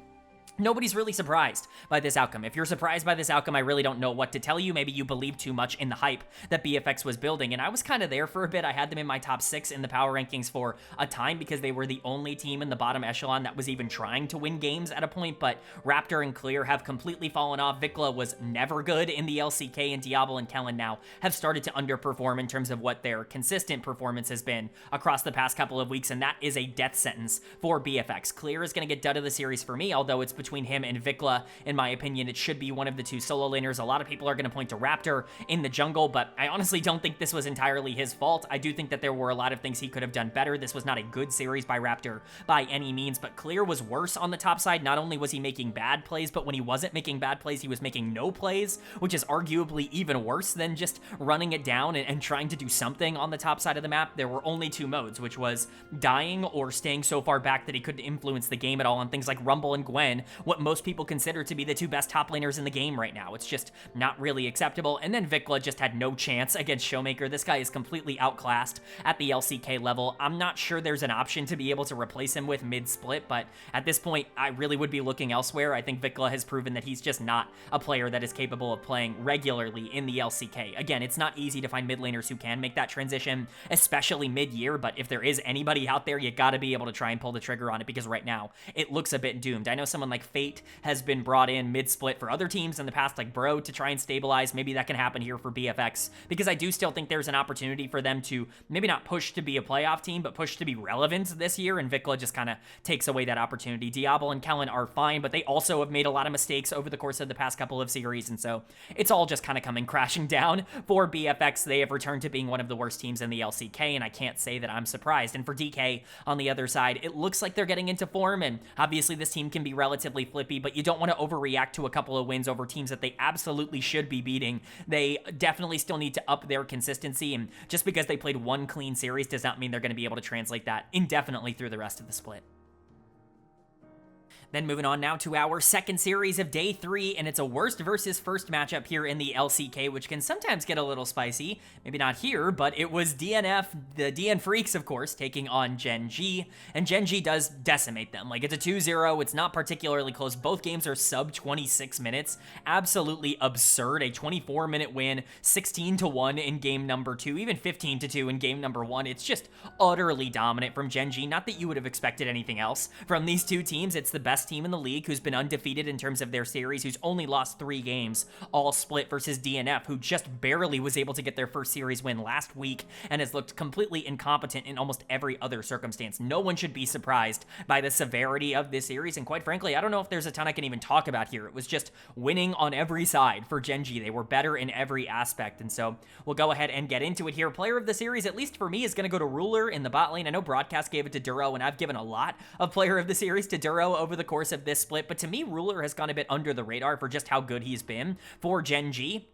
nobody's really surprised by this outcome. If you're surprised by this outcome, I really don't know what to tell you. Maybe you believe too much in the hype that BFX was building, and I was kind of there for a bit. I had them in my top 6 in the power rankings for a time because they were the only team in the bottom echelon that was even trying to win games at a point, but Raptor and Clear have completely fallen off. Vikla was never good in the LCK, and Diablo and Kellen now have started to underperform in terms of what their consistent performance has been across the past couple of weeks, and that is a death sentence for BFX. Clear is going to get dud of the series for me, although it's between him and Vikla. In my opinion, it should be one of the 2 solo laners. A lot of people are going to point to Raptor in the jungle, but I honestly don't think this was entirely his fault. I do think that there were a lot of things he could have done better. This was not a good series by Raptor by any means, but Clear was worse on the top side. Not only was he making bad plays, but when he wasn't making bad plays, he was making no plays, which is arguably even worse than just running it down and trying to do something on the top side of the map. There were only 2 modes, which was dying or staying so far back that he couldn't influence the game at all on things like Rumble and Gwen, what most people consider to be the 2 best top laners in the game right now. It's just not really acceptable. And then Vikla just had no chance against Showmaker. This guy is completely outclassed at the LCK level. I'm not sure there's an option to be able to replace him with mid-split, but at this point, I really would be looking elsewhere. I think Vikla has proven that he's just not a player that is capable of playing regularly in the LCK. Again, it's not easy to find mid laners who can make that transition, especially mid-year, but if there is anybody out there, you gotta be able to try and pull the trigger on it, because right now, it looks a bit doomed. I know someone like Fate has been brought in mid-split for other teams in the past, like Bro, to try and stabilize. Maybe that can happen here for BFX, because I do still think there's an opportunity for them to maybe not push to be a playoff team, but push to be relevant this year, and Vikla just kind of takes away that opportunity. Diablo and Kellen are fine, but they also have made a lot of mistakes over the course of the past couple of series, and so it's all just kind of coming crashing down for BFX. They have returned to being one of the worst teams in the LCK, and I can't say that I'm surprised. And for DK on the other side, it looks like they're getting into form, and obviously this team can be relatively flippy, but you don't want to overreact to a couple of wins over teams that they absolutely should be beating. They definitely still need to up their consistency, and just because they played one clean series does not mean they're going to be able to translate that indefinitely through the rest of the split. Then moving on now to our second series of day 3, and it's a worst versus first matchup here in the LCK, which can sometimes get a little spicy. Maybe not here, but it was DNF, the DN Freecs, of course, taking on Gen.G, and Gen.G does decimate them. Like, it's a 2-0, it's not particularly close. Both games are sub 26 minutes. Absolutely absurd. A 24-minute win, 16-1 in game number 2, even 15-2 in game number 1. It's just utterly dominant from Gen.G. Not that you would have expected anything else from these two teams. It's the best team in the league, who's been undefeated in terms of their series, who's only lost 3 games, all split, versus DNF, who just barely was able to get their first series win last week and has looked completely incompetent in almost every other circumstance. No one should be surprised by the severity of this series, and quite frankly, I don't know if there's a ton I can even talk about here. It was just winning on every side for Gen.G. They were better in every aspect, and so we'll go ahead and get into it here. Player of the series, at least for me, is going to go to Ruler in the bot lane. I know Broadcast gave it to Duro, and I've given a lot of player of the series to Duro over the course of this split, but to me, Ruler has gone a bit under the radar for just how good he's been for Gen.G.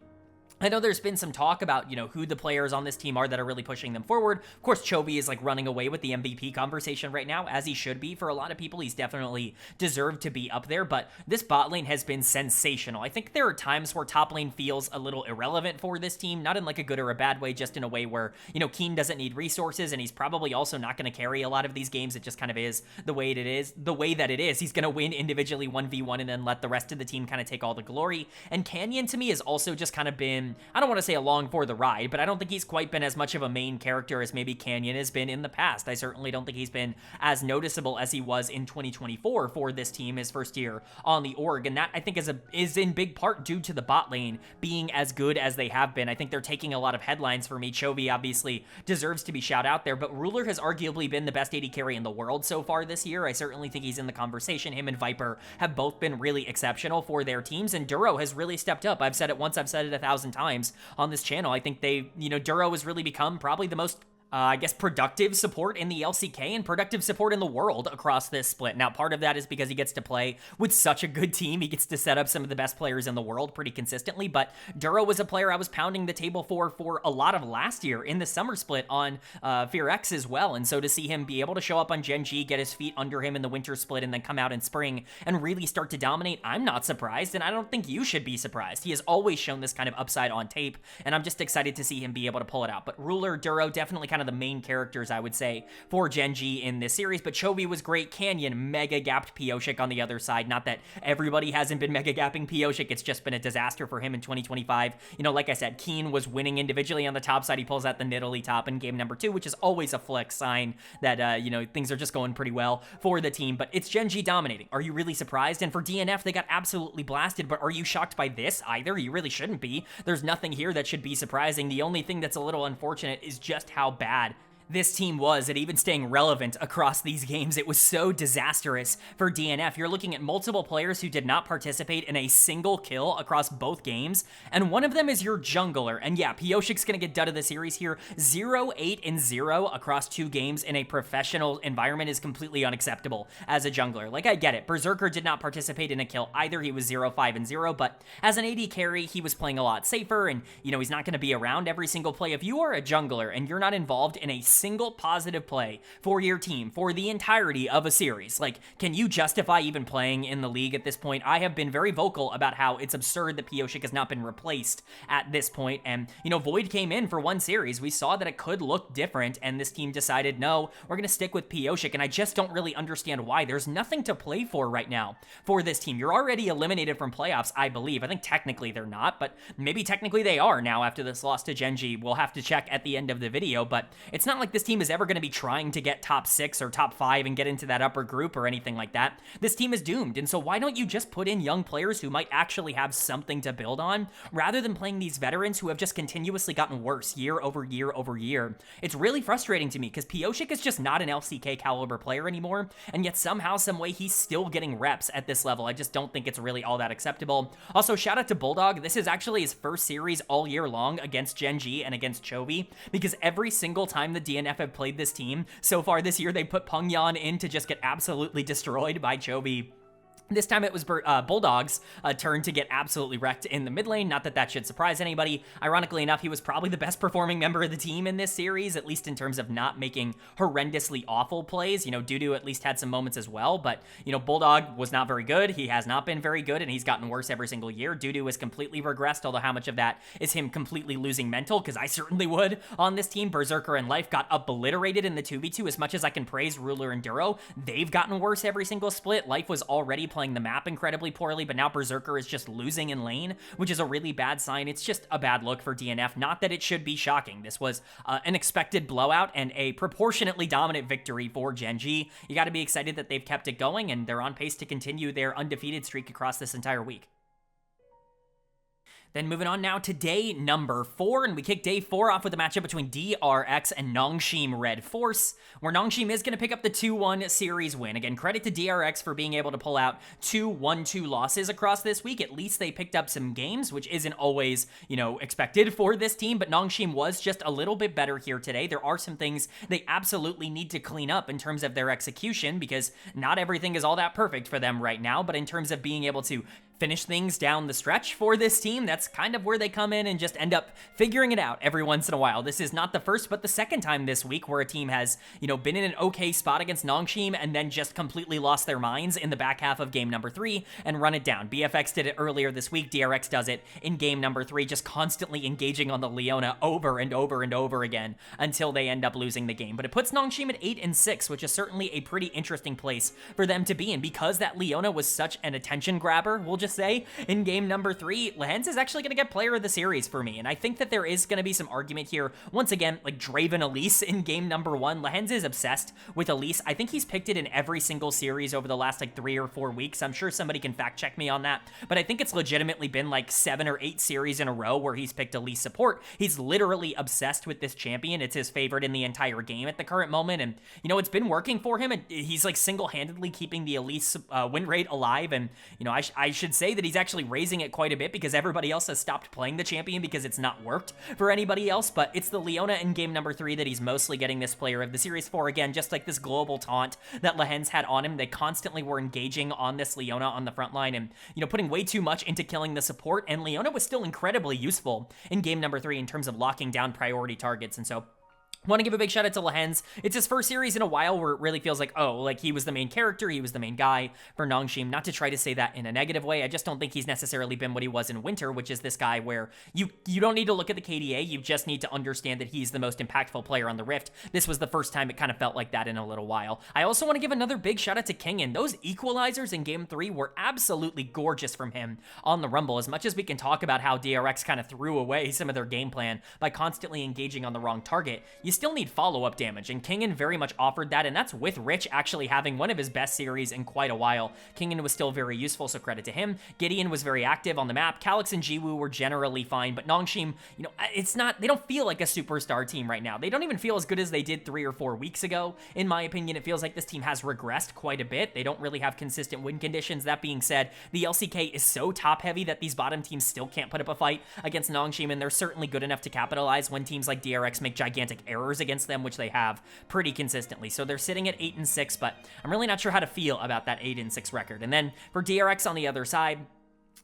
I know there's been some talk about, who the players on this team are that are really pushing them forward. Of course, Chovy is like running away with the MVP conversation right now, as he should be for a lot of people. He's definitely deserved to be up there, but this bot lane has been sensational. I think there are times where top lane feels a little irrelevant for this team, not in like a good or a bad way, just in a way where, Keen doesn't need resources, and he's probably also not going to carry a lot of these games. It just kind of is the way that it is. He's going to win individually 1v1 and then let the rest of the team kind of take all the glory. And Canyon, to me, has also just kind of been, I don't want to say along for the ride, but I don't think he's quite been as much of a main character as maybe Canyon has been in the past. I certainly don't think he's been as noticeable as he was in 2024 for this team, his first year on the org, and that I think is in big part due to the bot lane being as good as they have been. I think they're taking a lot of headlines for me. Chovy obviously deserves to be shout out there, but Ruler has arguably been the best AD carry in the world so far this year. I certainly think he's in the conversation. Him and Viper have both been really exceptional for their teams, and Duro has really stepped up. I've said it once, I've said it 1,000 times on this channel. I think Duro has really become probably the most productive support in the LCK and productive support in the world across this split. Now, part of that is because he gets to play with such a good team. He gets to set up some of the best players in the world pretty consistently, but Duro was a player I was pounding the table for a lot of last year in the summer split on FearX as well, and so to see him be able to show up on Gen.G, get his feet under him in the winter split, and then come out in spring and really start to dominate, I'm not surprised, and I don't think you should be surprised. He has always shown this kind of upside on tape, and I'm just excited to see him be able to pull it out. But Ruler, Duro, definitely kind of the main characters, I would say, for Gen.G in this series. But Chovy was great. Canyon mega gapped Pioshik on the other side. Not that everybody hasn't been mega gapping Pioshik, it's just been a disaster for him in 2025. Like I said, Keen was winning individually on the top side. He pulls out the Nidalee top in game number 2, which is always a flex sign that things are just going pretty well for the team. But it's Gen.G dominating. Are you really surprised? And for DNF, they got absolutely blasted, but are you shocked by this either? You really shouldn't be. There's nothing here that should be surprising. The only thing that's a little unfortunate is just how bad this team was at even staying relevant across these games. It was so disastrous for DNF. You're looking at multiple players who did not participate in a single kill across both games, and one of them is your jungler. And yeah, Pioshik's gonna get dud of the series here. 0-8-0 across 2 games in a professional environment is completely unacceptable as a jungler. Like, I get it. Berserker did not participate in a kill either. He was 0-5-0, but as an AD carry, he was playing a lot safer, and he's not gonna be around every single play. If you are a jungler and you're not involved in a single positive play for your team for the entirety of a series, like, can you justify even playing in the league at this point? I have been very vocal about how it's absurd that Pioshik has not been replaced at this point, and Void came in for one series. We saw that it could look different, and this team decided, no, we're gonna stick with Pioshik, and I just don't really understand why. There's nothing to play for right now for this team. You're already eliminated from playoffs, I believe. I think technically they're not, but maybe technically they are now after this loss to Gen.G. We'll have to check at the end of the video, but it's not like like this team is ever going to be trying to get top 6 or top 5 and get into that upper group or anything like that. This team is doomed, and so why don't you just put in young players who might actually have something to build on, rather than playing these veterans who have just continuously gotten worse year over year over year. It's really frustrating to me because Pyosik is just not an LCK caliber player anymore, and yet somehow, some way, he's still getting reps at this level. I just don't think it's really all that acceptable. Also, shout out to Bulldog. This is actually his first series all year long against Gen.G and against Chovy, because every single time the DNF have played this team so far this year, they put Pengyan in to just get absolutely destroyed by Chovy. This time it was Bulldog's turn to get absolutely wrecked in the mid lane. Not that that should surprise anybody. Ironically enough, he was probably the best performing member of the team in this series, at least in terms of not making horrendously awful plays. You know, Dudu at least had some moments as well, but, you know, Bulldog was not very good. He has not been very good, and he's gotten worse every single year. Dudu has completely regressed, although how much of that is him completely losing mental, because I certainly would on this team. Berserker and Life got obliterated in the 2v2. As much as I can praise Ruler and Duro, they've gotten worse every single split. Life was already playing the map incredibly poorly, but now Berserker is just losing in lane, which is a really bad sign. It's just a bad look for DNF. Not that it should be shocking. This was an expected blowout and a proportionately dominant victory for Gen.G. You got to be excited that they've kept it going, and they're on pace to continue their undefeated streak across this entire week. Then moving on now to day number 4, and we kick day 4 off with a matchup between DRX and Nongshim RedForce, where Nongshim is going to pick up the 2-1 series win. Again, credit to DRX for being able to pull out 2 1-2 losses across this week. At least they picked up some games, which isn't always, you know, expected for this team, but Nongshim was just a little bit better here today. There are some things they absolutely need to clean up in terms of their execution, because not everything is all that perfect for them right now, but in terms of being able to finish things down the stretch for this team, that's kind of where they come in and just end up figuring it out every once in a while. This is not the first, but the second time this week where a team has, you know, been in an okay spot against Nongshim and then just completely lost their minds in the back half of game number 3 and run it down. BFX did it earlier this week. DRX does it in game number 3, just constantly engaging on the Leona over and over and over again until they end up losing the game. But it puts Nongshim at 8-6, which is certainly a pretty interesting place for them to be in, because that Leona was such an attention grabber, we'll just say, in game number 3. Lehens is actually going to get player of the series for me, and I think that there is going to be some argument here. Once again, like Draven Elise in game number 1, Lehens is obsessed with Elise. I think he's picked it in every single series over the last like 3 or 4 weeks. I'm sure somebody can fact check me on that, but I think it's legitimately been like 7 or 8 series in a row where he's picked Elise support. He's literally obsessed with this champion. It's his favorite in the entire game at the current moment, and you know, it's been working for him, and he's like single-handedly keeping the Elise win rate alive. And you know, I should say that he's actually raising it quite a bit, because everybody else has stopped playing the champion because it's not worked for anybody else. But it's the Leona in game number 3 that he's mostly getting this player of the series for. Again, just like this global taunt that Lehens had on him, they constantly were engaging on this Leona on the front line and, you know, putting way too much into killing the support, and Leona was still incredibly useful in game number 3 in terms of locking down priority targets. And so want to give a big shout out to Lehens. It's his first series in a while where it really feels like, oh, like he was the main character, he was the main guy for Nongshim. Not to try to say that in a negative way, I just don't think he's necessarily been what he was in Winter, which is this guy where you don't need to look at the KDA, you just need to understand that he's the most impactful player on the Rift. This was the first time it kind of felt like that in a little while. I also want to give another big shout out to Kingin. Those equalizers in game 3 were absolutely gorgeous from him on the Rumble. As much as we can talk about how DRX kind of threw away some of their game plan by constantly engaging on the wrong target, you still need follow-up damage, and Kingin very much offered that, and that's with Rich actually having one of his best series in quite a while. Kingin was still very useful, so credit to him. Gideon was very active on the map. Calyx and Jiwoo were generally fine, but Nongshim, you know, they don't feel like a superstar team right now. They don't even feel as good as they did 3 or 4 weeks ago. In my opinion, it feels like this team has regressed quite a bit. They don't really have consistent win conditions. That being said, the LCK is so top-heavy that these bottom teams still can't put up a fight against Nongshim, and they're certainly good enough to capitalize when teams like DRX make gigantic errors against them, which they have pretty consistently. So they're sitting at 8-6, but I'm really not sure how to feel about that 8-6 record. And then for DRX on the other side,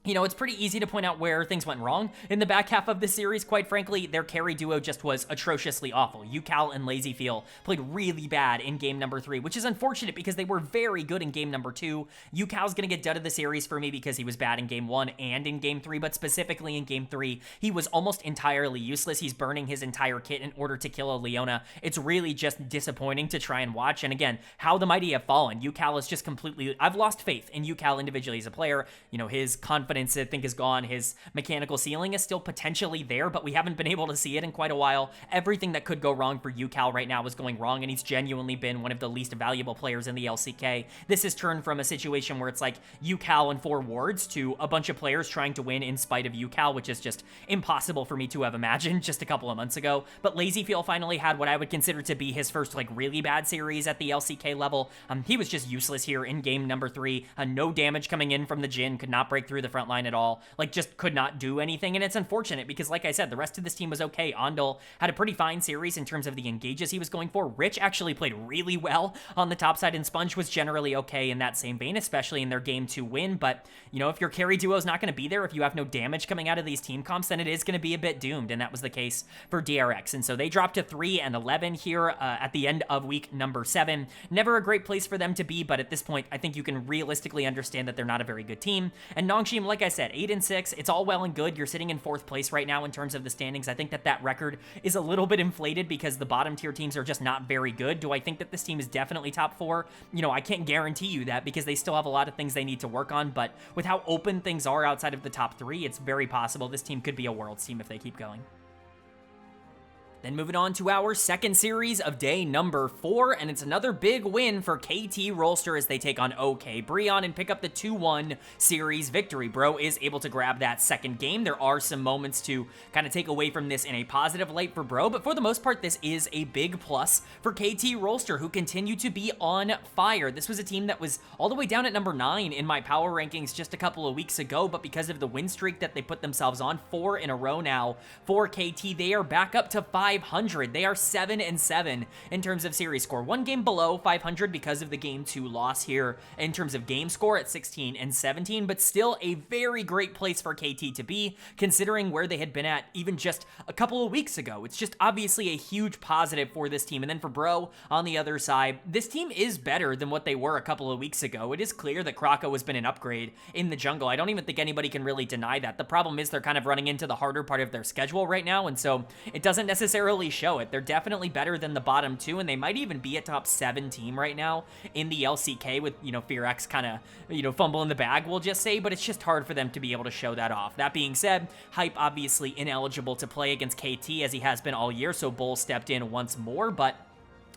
you know, it's pretty easy to point out where things went wrong in the back half of this series. Quite frankly, their carry duo just was atrociously awful. Ucal and LazyFeel played really bad in game number 3, which is unfortunate because they were very good in game number 2. Ucal's gonna get dud of the series for me because he was bad in game 1 and in game 3, but specifically in game 3, he was almost entirely useless. He's burning his entire kit in order to kill a Leona. It's really just disappointing to try and watch. And again, how the mighty have fallen. Ucal is just completely... I've lost faith in Ucal individually as a player. You know, his confidence confidence, I think, is gone. His mechanical ceiling is still potentially there, but we haven't been able to see it in quite a while. Everything that could go wrong for UCal right now is going wrong, and he's genuinely been one of the least valuable players in the LCK. This has turned from a situation where it's like UCal and 4 wards to a bunch of players trying to win in spite of UCal, which is just impossible for me to have imagined just a couple of months ago. But LazyFeel finally had what I would consider to be his first like really bad series at the LCK level. He was just useless here in game number 3. No damage coming in from the Jhin, could not break through the front line at all, like just could not do anything. And it's unfortunate because, like I said, the rest of this team was okay. Ondel had a pretty fine series in terms of the engages he was going for. Rich actually played really well on the top side, and Sponge was generally okay in that same vein, especially in their game 2 win. But, you know, if your carry duo is not going to be there, if you have no damage coming out of these team comps, then it is going to be a bit doomed, and that was the case for DRX. And so they dropped to 3-11 here at the end of week number 7. Never a great place for them to be, but at this point, I think you can realistically understand that they're not a very good team. And Nongshim, like I said, 8-6, it's all well and good. You're sitting in 4th place right now in terms of the standings. I think that that record is a little bit inflated because the bottom tier teams are just not very good. Do I think that this team is definitely top 4? You know, I can't guarantee you that because they still have a lot of things they need to work on, but with how open things are outside of the top 3, it's very possible this team could be a Worlds team if they keep going. Then moving on to our second series of day number 4, and it's another big win for KT Rolster as they take on OK BRION and pick up the 2-1 series victory. Bro is able to grab that second game. There are some moments to kind of take away from this in a positive light for Bro, but for the most part, this is a big plus for KT Rolster, who continue to be on fire. This was a team that was all the way down at number 9 in my power rankings just a couple of weeks ago, but because of the win streak that they put themselves on, 4 in a row now for KT, they are back up to 500. They are 7-7 in terms of series score. 1 game below 500 because of the game 2 loss here in terms of game score at 16-17, but still a very great place for KT to be, considering where they had been at even just a couple of weeks ago. It's just obviously a huge positive for this team. And then for Bro on the other side, this team is better than what they were a couple of weeks ago. It is clear that Krako has been an upgrade in the jungle. I don't even think anybody can really deny that. The problem is they're kind of running into the harder part of their schedule right now, and so it doesn't necessarily show it. They're definitely better than the bottom 2, and they might even be a top 7 team right now in the LCK with, you know, FearX kind of, you know, fumbling the bag, we'll just say, but it's just hard for them to be able to show that off. That being said, Hype obviously ineligible to play against KT as he has been all year, so Bull stepped in once more, but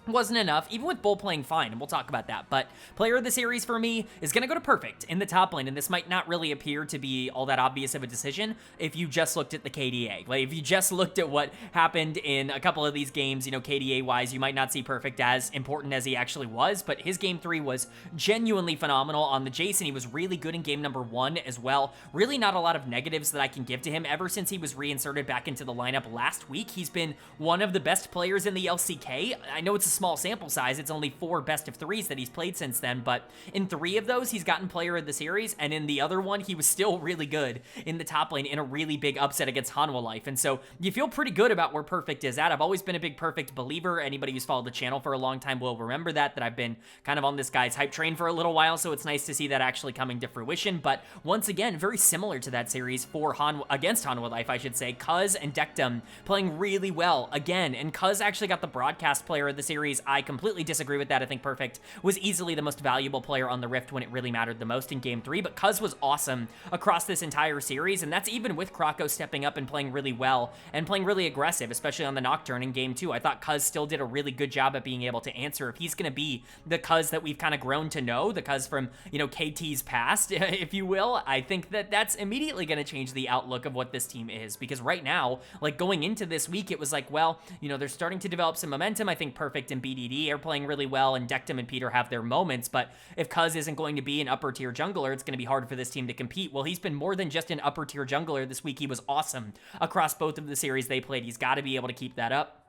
wasn't enough, even with Bull playing fine, and we'll talk about that. But player of the series for me is going to go to Perfect in the top lane, and this might not really appear to be all that obvious of a decision if you just looked at the KDA. Like, if you just looked at what happened in a couple of these games, you know, KDA-wise, you might not see Perfect as important as he actually was, but his game 3 was genuinely phenomenal on the Jason. He was really good in game number 1 as well. Really not a lot of negatives that I can give to him. Ever since he was reinserted back into the lineup last week, he's been one of the best players in the LCK. I know it's a small sample size, it's only 4 best of 3s that he's played since then, but in 3 of those he's gotten player of the series, and in the other one he was still really good in the top lane in a really big upset against Hanwha Life. And so you feel pretty good about where Perfect is at. I've always been a big Perfect believer. Anybody who's followed the channel for a long time will remember that I've been kind of on this guy's hype train for a little while, so it's nice to see that actually coming to fruition. But once again, very similar to that series for against Hanwha Life, I should say. Cuz and Dektum playing really well again, and Cuz actually got the broadcast player of the series. I completely disagree with that. I think Perfect was easily the most valuable player on the Rift when it really mattered the most in game 3, but Cuz was awesome across this entire series, and that's even with Krako stepping up and playing really well and playing really aggressive, especially on the Nocturne in game 2. I thought Cuz still did a really good job at being able to answer. If he's going to be the Cuz that we've kind of grown to know, the Cuz from, you know, KT's past, if you will, I think that that's immediately going to change the outlook of what this team is, because right now, like going into this week, it was like, well, you know, they're starting to develop some momentum. I think Perfect and BDD are playing really well, and Dektum and Peter have their moments, but if Cuz isn't going to be an upper tier jungler, it's going to be hard for this team to compete. Well, he's been more than just an upper tier jungler this week. He was awesome across both of the series they played. He's got to be able to keep that up.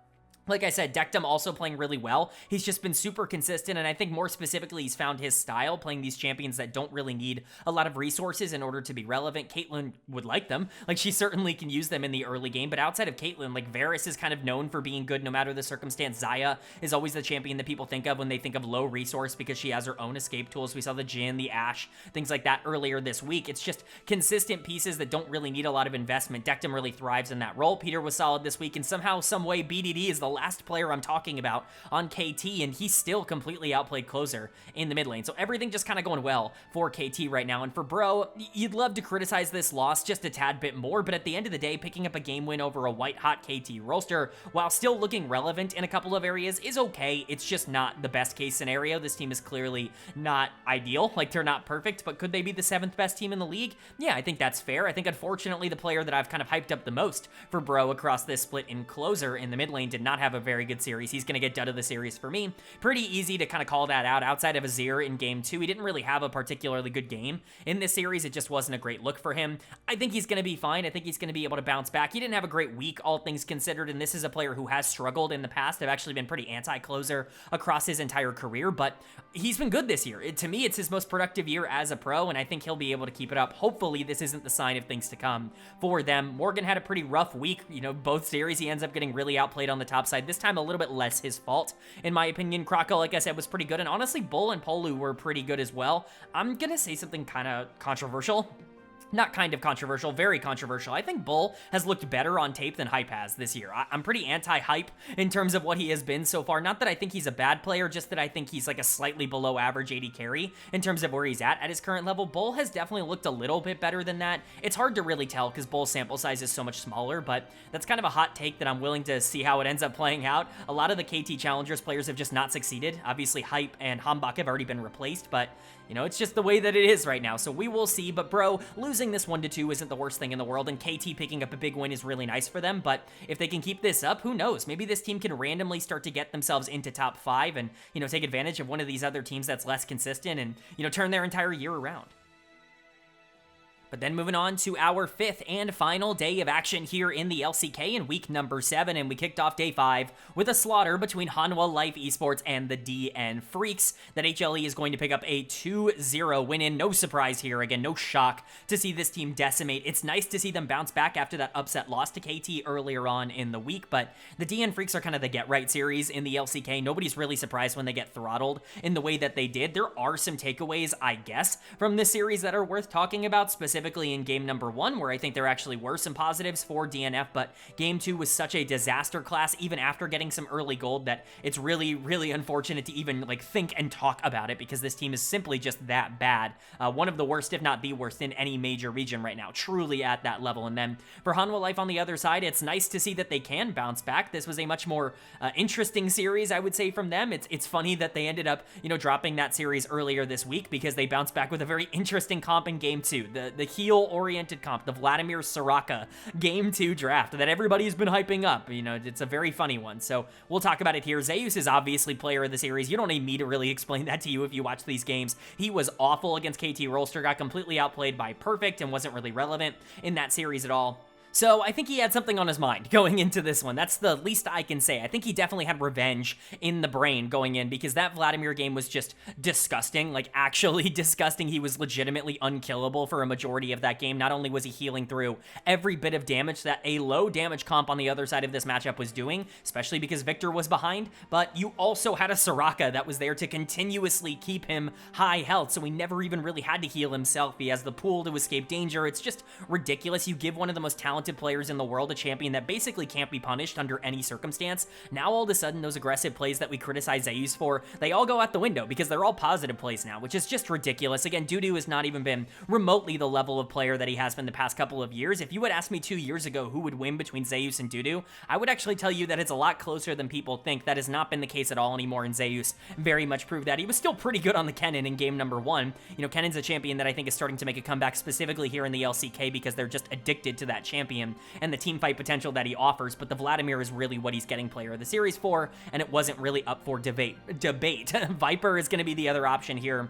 Like I said, Dektum also playing really well. He's just been super consistent, and I think more specifically, he's found his style, playing these champions that don't really need a lot of resources in order to be relevant. Caitlyn would like them. Like, she certainly can use them in the early game, but outside of Caitlyn, like, Varus is kind of known for being good no matter the circumstance. Xayah is always the champion that people think of when they think of low resource because she has her own escape tools. We saw the Jhin, the Ashe, things like that earlier this week. It's just consistent pieces that don't really need a lot of investment. Dektum really thrives in that role. Peter was solid this week, and somehow, some way, BDD is the last player I'm talking about on KT, and he still completely outplayed Closer in the mid lane. So everything just kind of going well for KT right now. And for Bro, you'd love to criticize this loss just a tad bit more, but at the end of the day, picking up a game win over a white-hot KT Rolster, while still looking relevant in a couple of areas, is okay. It's just not the best case scenario. This team is clearly not ideal. Like, they're not perfect, but could they be the 7th best team in the league? Yeah, I think that's fair. I think, unfortunately, the player that I've kind of hyped up the most for Bro across this split in Closer in the mid lane did not have a very good series. He's going to get dud of the series for me. Pretty easy to kind of call that out. Outside of Azir in game 2, he didn't really have a particularly good game in this series. It just wasn't a great look for him. I think he's going to be fine. I think he's going to be able to bounce back. He didn't have a great week, all things considered, and this is a player who has struggled in the past. I've actually been pretty anti-Closer across his entire career, but he's been good this year. To me, it's his most productive year as a pro, and I think he'll be able to keep it up. Hopefully, this isn't the sign of things to come for them. Morgan had a pretty rough week. You know, both series, he ends up getting really outplayed on the top side. This time, a little bit less his fault, in my opinion. Krako, like I said, was pretty good, and honestly, Bull and Polu were pretty good as well. I'm gonna say something kind of controversial. Not kind of controversial, very controversial. I think Bull has looked better on tape than Hype has this year. I'm pretty anti-Hype in terms of what he has been so far. Not that I think he's a bad player, just that I think he's like a slightly below average AD carry in terms of where he's at his current level. Bull has definitely looked a little bit better than that. It's hard to really tell because Bull's sample size is so much smaller, but that's kind of a hot take that I'm willing to see how it ends up playing out. A lot of the KT Challengers players have just not succeeded. Obviously, Hype and Hambak have already been replaced, but you know, it's just the way that it is right now, so we will see. But Bro, losing this 1-2 isn't the worst thing in the world, and KT picking up a big win is really nice for them, but if they can keep this up, who knows? Maybe this team can randomly start to get themselves into top 5 and, you know, take advantage of one of these other teams that's less consistent and, you know, turn their entire year around. But then moving on to our 5th and final day of action here in the LCK in week number 7, and we kicked off day 5 with a slaughter between Hanwha Life Esports and the DN Freecs. That HLE is going to pick up a 2-0 win in. No surprise here. Again, no shock to see this team decimate. It's nice to see them bounce back after that upset loss to KT earlier on in the week, but the DN Freecs are kind of the get-right series in the LCK. Nobody's really surprised when they get throttled in the way that they did. There are some takeaways, I guess, from this series that are worth talking about, specifically in game number 1, where I think there actually were some positives for DNF, but game 2 was such a disaster class, even after getting some early gold, that it's really, really unfortunate to even like think and talk about it, because this team is simply just that bad. One of the worst, if not the worst, in any major region right now, truly at that level. And then for Hanwha Life on the other side, it's nice to see that they can bounce back. This was a much more interesting series, I would say, from them. It's funny that they ended up, you know, dropping that series earlier this week, because they bounced back with a very interesting comp in game 2. The heal-oriented comp, the Vladimir Soraka game 2 draft that everybody's been hyping up. You know, it's a very funny one, so we'll talk about it here. Zeus is obviously player of the series. You don't need me to really explain that to you if you watch these games. He was awful against KT Rolster, got completely outplayed by Perfect, and wasn't really relevant in that series at all. So I think he had something on his mind going into this one. That's the least I can say. I think he definitely had revenge in the brain going in, because that Vladimir game was just disgusting, like actually disgusting. He was legitimately unkillable for a majority of that game. Not only was he healing through every bit of damage that a low damage comp on the other side of this matchup was doing, especially because Victor was behind, but you also had a Soraka that was there to continuously keep him high health, so he never even really had to heal himself. He has the pool to escape danger. It's just ridiculous. You give one of the most talented players in the world a champion that basically can't be punished under any circumstance. Now all of a sudden those aggressive plays that we criticize Zeus for, they all go out the window, because they're all positive plays now, which is just ridiculous. Again, Dudu has not even been remotely the level of player that he has been the past couple of years. If you had asked me 2 years ago who would win between Zeus and Dudu, I would actually tell you that it's a lot closer than people think. That has not been the case at all anymore, and Zeus very much proved that. He was still pretty good on the Kennen in game number 1. You know, Kennen's a champion that I think is starting to make a comeback, specifically here in the LCK, because they're just addicted to that champion and the team fight potential that he offers, but the Vladimir is really what he's getting player of the series for, and it wasn't really up for debate. Viper is going to be the other option here.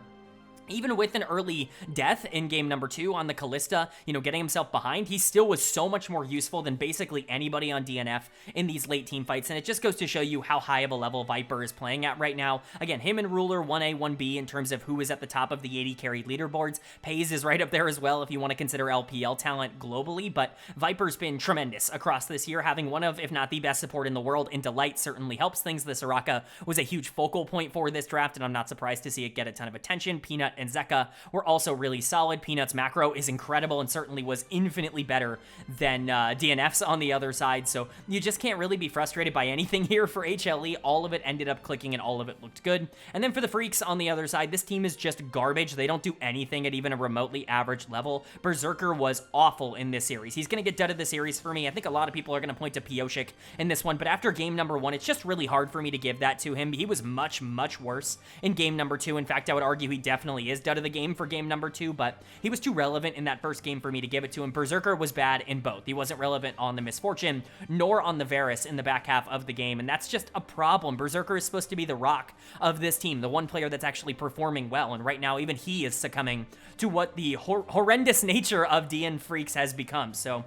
Even with an early death in game number 2 on the Kalista, you know, getting himself behind, he still was so much more useful than basically anybody on DNF in these late team fights, and it just goes to show you how high of a level Viper is playing at right now. Again, him and Ruler 1A, 1B in terms of who is at the top of the 80 carry leaderboards. Pays is right up there as well if you want to consider LPL talent globally, but Viper's been tremendous across this year, having one of, if not the best support in the world in Delight certainly helps things. The Soraka was a huge focal point for this draft, and I'm not surprised to see it get a ton of attention. Peanut and Zeka were also really solid. Peanut's macro is incredible and certainly was infinitely better than DNF's on the other side, so you just can't really be frustrated by anything here for HLE. All of it ended up clicking and all of it looked good. And then for the Freecs on the other side, this team is just garbage. They don't do anything at even a remotely average level. Berserker was awful in this series. He's going to get dudded the series for me. I think a lot of people are going to point to Pioshik in this one, but after game number 1, it's just really hard for me to give that to him. He was much, much worse in game number 2. In fact, I would argue he definitely is dud of the game for game number 2, but he was too relevant in that first game for me to give it to him. Berserker was bad in both. He wasn't relevant on the Misfortune nor on the Varus in the back half of the game, and that's just a problem. Berserker is supposed to be the rock of this team, the one player that's actually performing well, and right now even he is succumbing to what the horrendous nature of DN Freecs has become. So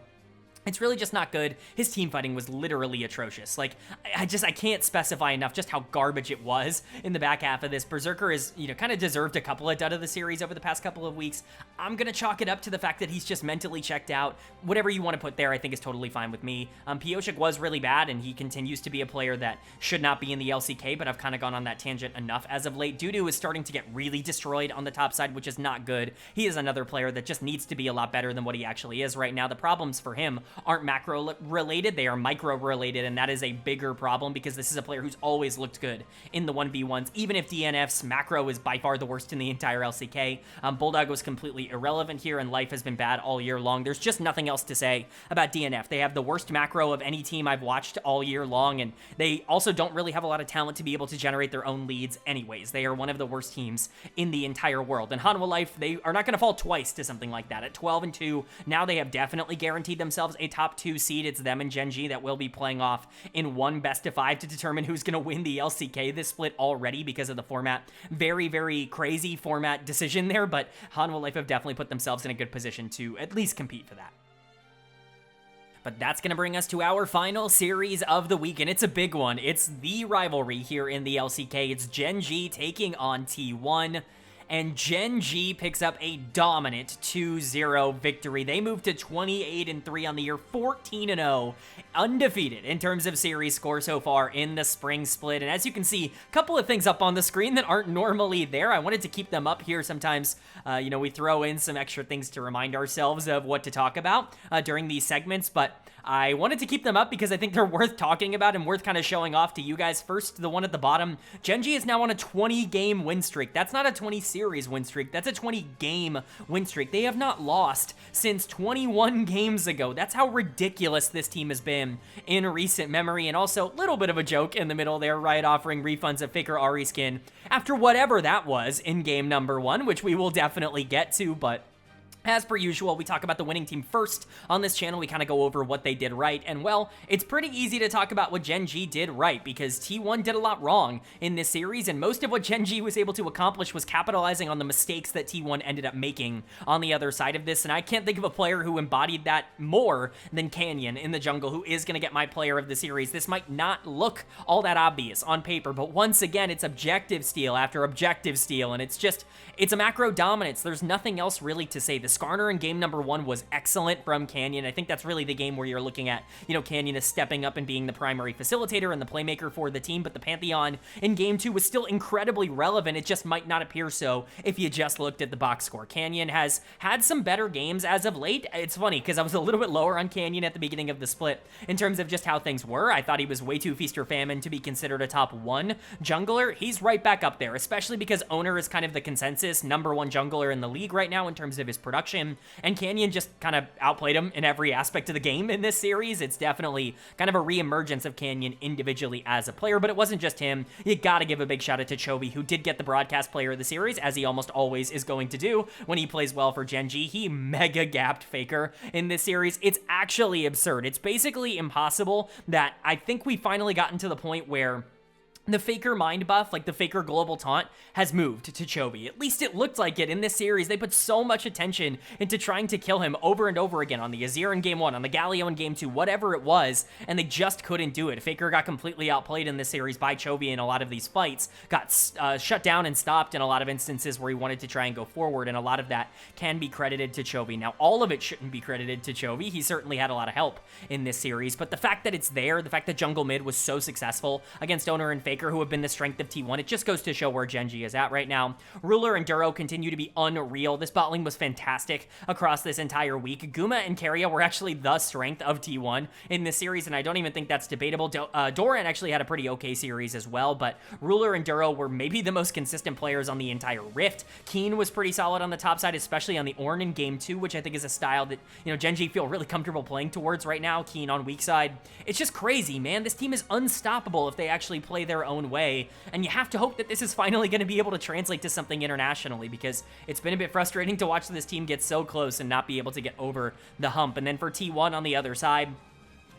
it's really just not good. His team fighting was literally atrocious. Like, I can't specify enough just how garbage it was in the back half of this. Berserker is, kind of deserved a couple of dud of the series over the past couple of weeks. I'm going to chalk it up to the fact that he's just mentally checked out. Whatever you want to put there, I think is totally fine with me. Pioshik was really bad, and he continues to be a player that should not be in the LCK, but I've kind of gone on that tangent enough as of late. Dudu is starting to get really destroyed on the top side, which is not good. He is another player that just needs to be a lot better than what he actually is right now. The problems for him aren't macro related, they are micro related, and that is a bigger problem because this is a player who's always looked good in the 1v1s, even if DNF's macro is by far the worst in the entire LCK. Bulldog was completely irrelevant here, and life has been bad all year long. There's just nothing else to say about DNF. They have the worst macro of any team I've watched all year long, and they also don't really have a lot of talent to be able to generate their own leads anyways. They are one of the worst teams in the entire world, and Hanwha Life, they are not going to fall twice to something like that. At 12-2, now they have definitely guaranteed themselves a top 2 seed. It's them and Gen.G that will be playing off in one best of 5 to determine who's going to win the LCK this split already because of the format. Very, very crazy format decision there, but Hanwha Life have definitely put themselves in a good position to at least compete for that. But that's going to bring us to our final series of the week, and it's a big one. It's the rivalry here in the LCK. It's Gen.G taking on T1. And Gen.G picks up a dominant 2-0 victory. They move to 28-3 on the year, 14-0, undefeated in terms of series score so far in the spring split. And as you can see, a couple of things up on the screen that aren't normally there. I wanted to keep them up here. Sometimes, we throw in some extra things to remind ourselves of what to talk about during these segments, but I wanted to keep them up because I think they're worth talking about and worth kind of showing off to you guys. First, the one at the bottom, Gen.G is now on a 20-game win streak. That's not a 20-series win streak. That's a 20-game win streak. They have not lost since 21 games ago. That's how ridiculous this team has been in recent memory, and also a little bit of a joke in the middle there, right, offering refunds of Faker Ahri skin after whatever that was in game number 1, which we will definitely get to, but as per usual, we talk about the winning team first on this channel. We kind of go over what they did right, and well, it's pretty easy to talk about what Gen.G did right because T1 did a lot wrong in this series, and most of what Gen.G was able to accomplish was capitalizing on the mistakes that T1 ended up making on the other side of this, and I can't think of a player who embodied that more than Canyon in the jungle, who is going to get my player of the series. This might not look all that obvious on paper, but once again, it's objective steal after objective steal, and it's a macro dominance. There's nothing else really to say. The Skarner in game number 1 was excellent from Canyon. I think that's really the game where you're looking at, Canyon is stepping up and being the primary facilitator and the playmaker for the team, but the Pantheon in game 2 was still incredibly relevant. It just might not appear so if you just looked at the box score. Canyon has had some better games as of late. It's funny because I was a little bit lower on Canyon at the beginning of the split in terms of just how things were. I thought he was way too feast or famine to be considered a top 1 jungler. He's right back up there, especially because Owner is kind of the consensus number 1 jungler in the league right now in terms of his production. And Canyon just kind of outplayed him in every aspect of the game in this series. It's definitely kind of a re-emergence of Canyon individually as a player, but it wasn't just him. You gotta give a big shout out to Chovy, who did get the broadcast player of the series, as he almost always is going to do when he plays well for Gen.G. He mega gapped Faker in this series. It's actually absurd. It's basically impossible that I think we finally gotten to the point where the Faker mind buff, like the Faker global taunt, has moved to Chovy. At least it looked like it in this series. They put so much attention into trying to kill him over and over again on the Azir in game 1, on the Galio in game 2, whatever it was, and they just couldn't do it. Faker got completely outplayed in this series by Chovy in a lot of these fights, got shut down and stopped in a lot of instances where he wanted to try and go forward, and a lot of that can be credited to Chovy. Now, all of it shouldn't be credited to Chovy. He certainly had a lot of help in this series, but the fact that it's there, the fact that jungle mid was so successful against Owner and Faker, Faker, who have been the strength of T1. It just goes to show where Gen.G is at right now. Ruler and Duro continue to be unreal. This bot lane was fantastic across this entire week. Guma and KIA were actually the strength of T1 in this series, and I don't even think that's debatable. Doran actually had a pretty okay series as well, but Ruler and Duro were maybe the most consistent players on the entire Rift. Keen was pretty solid on the top side, especially on the Ornn in Game 2, which I think is a style that, you know, Gen.G feel really comfortable playing towards right now. Keen on weak side. It's just crazy, man. This team is unstoppable if they actually play their own way, and you have to hope that this is finally going to be able to translate to something internationally, because it's been a bit frustrating to watch this team get so close and not be able to get over the hump. And then for T1 on the other side,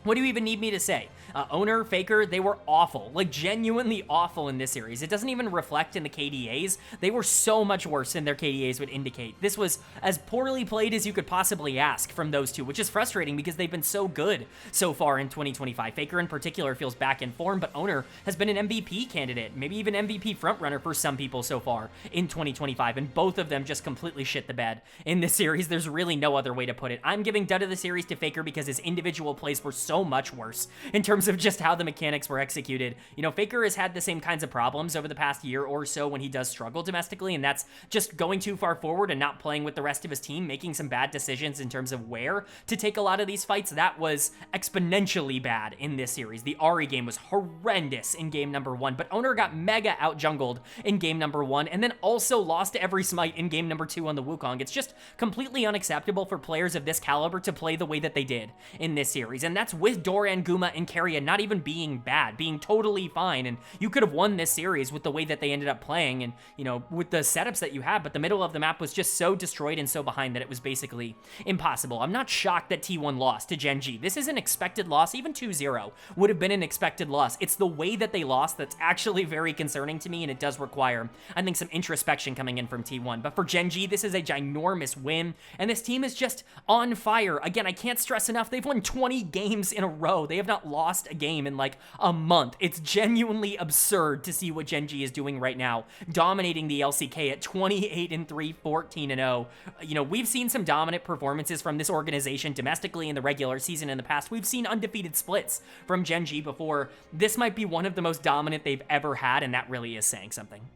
what do you even need me to say? Owner, Faker, they were awful. Like, genuinely awful in this series. It doesn't even reflect in the KDAs. They were so much worse than their KDAs would indicate. This was as poorly played as you could possibly ask from those two, which is frustrating because they've been so good so far in 2025. Faker in particular feels back in form, but Owner has been an MVP candidate, maybe even MVP frontrunner for some people so far in 2025, and both of them just completely shit the bed in this series. There's really no other way to put it. I'm giving dud of the series to Faker because his individual plays were so much worse in terms of just how the mechanics were executed. You know, Faker has had the same kinds of problems over the past year or so when he does struggle domestically, and that's just going too far forward and not playing with the rest of his team, making some bad decisions in terms of where to take a lot of these fights. That was exponentially bad in this series. The Ahri game was horrendous in game number 1, but Owner got mega out-jungled in game number 1, and then also lost every smite in game number 2 on the Wukong. It's just completely unacceptable for players of this caliber to play the way that they did in this series, and that's with Doran, Guma, and KIA not even being bad, being totally fine, and you could have won this series with the way that they ended up playing and, you know, with the setups that you had, but the middle of the map was just so destroyed and so behind that it was basically impossible. I'm not shocked that T1 lost to Gen.G. This is an expected loss. Even 2-0 would have been an expected loss. It's the way that they lost that's actually very concerning to me, and it does require, I think, some introspection coming in from T1. But for Gen.G, this is a ginormous win, and this team is just on fire. Again, I can't stress enough, they've won 20 games in a row. They have not lost a game in like a month. It's genuinely absurd to see what Gen.G is doing right now, dominating the LCK at 28-3, 14-0. You know, we've seen some dominant performances from this organization domestically in the regular season in the past. We've seen undefeated splits from Gen.G before. This might be one of the most dominant they've ever had, and that really is saying something.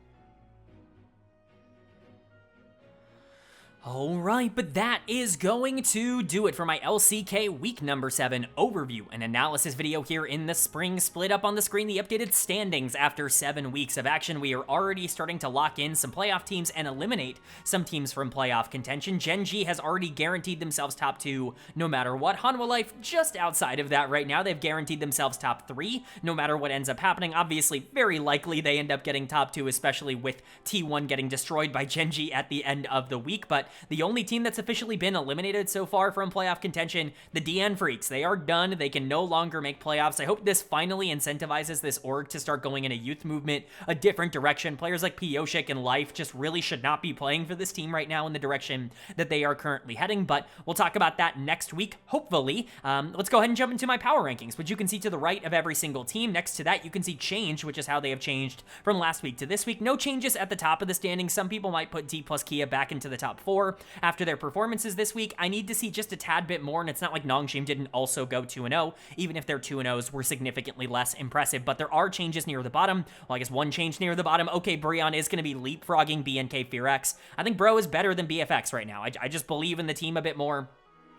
Alright, but that is going to do it for my LCK week number 7 overview and analysis video here in the spring split. Up on the screen, the updated standings after 7 weeks of action. We are already starting to lock in some playoff teams and eliminate some teams from playoff contention. Gen.G has already guaranteed themselves top 2 no matter what. Hanwha Life just outside of that right now. They've guaranteed themselves top 3 no matter what ends up happening. Obviously, very likely they end up getting top 2, especially with T1 getting destroyed by Gen.G at the end of the week, but the only team that's officially been eliminated so far from playoff contention, the DN Freecs. They are done. They can no longer make playoffs. I hope this finally incentivizes this org to start going in a youth movement, a different direction. Players like Pioshik and Life just really should not be playing for this team right now in the direction that they are currently heading, but we'll talk about that next week, hopefully. Let's go ahead and jump into my power rankings, which you can see to the right of every single team. Next to that, you can see change, which is how they have changed from last week to this week. No changes at the top of the standings. Some people might put Dplus KIA back into the top 4 after their performances this week. I need to see just a tad bit more, and it's not like Nongshim didn't also go 2-0, even if their 2-0s were significantly less impressive, but there are changes near the bottom. Well, I guess one change near the bottom. OK BRION is going to be leapfrogging BNK FearX. I think Bro is better than BFX right now. I just believe in the team a bit more.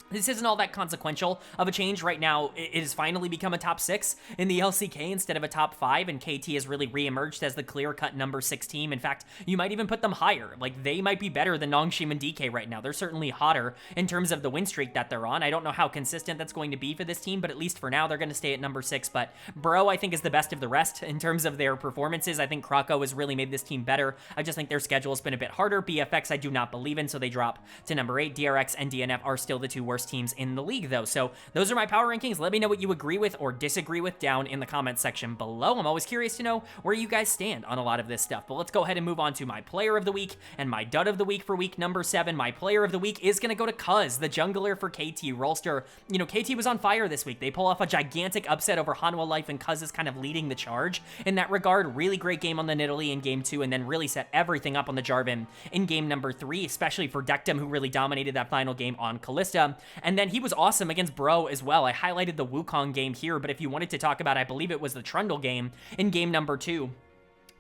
This isn't all that consequential of a change right now. It has finally become a top 6 in the LCK instead of a top 5, and KT has really re-emerged as the clear-cut number 6 team. In fact, you might even put them higher. Like, they might be better than Nongshim and DK right now. They're certainly hotter in terms of the win streak that they're on. I don't know how consistent that's going to be for this team, but at least for now, they're going to stay at number 6. But Bro, I think, is the best of the rest in terms of their performances. I think Krakow has really made this team better. I just think their schedule has been a bit harder. BFX, I do not believe in, so they drop to number 8. DRX and DNF are still the 2 worst teams in the league, though. So those are my power rankings. Let me know what you agree with or disagree with down in the comment section below. I'm always curious to know where you guys stand on a lot of this stuff. But let's go ahead and move on to my player of the week and my dud of the week for week number 7. My player of the week is going to go to Cuz, the jungler for KT Rolster. You know, KT was on fire this week. They pull off a gigantic upset over Hanwha Life, and Cuz is kind of leading the charge in that regard. Really great game on the Nidalee in game 2, and then really set everything up on the Jarvan in game number 3, especially for Dectum, who really dominated that final game on Kalista. And then he was awesome against Bro as well. I highlighted the Wukong game here, but if you wanted to talk about, I believe it was the Trundle game in game number 2,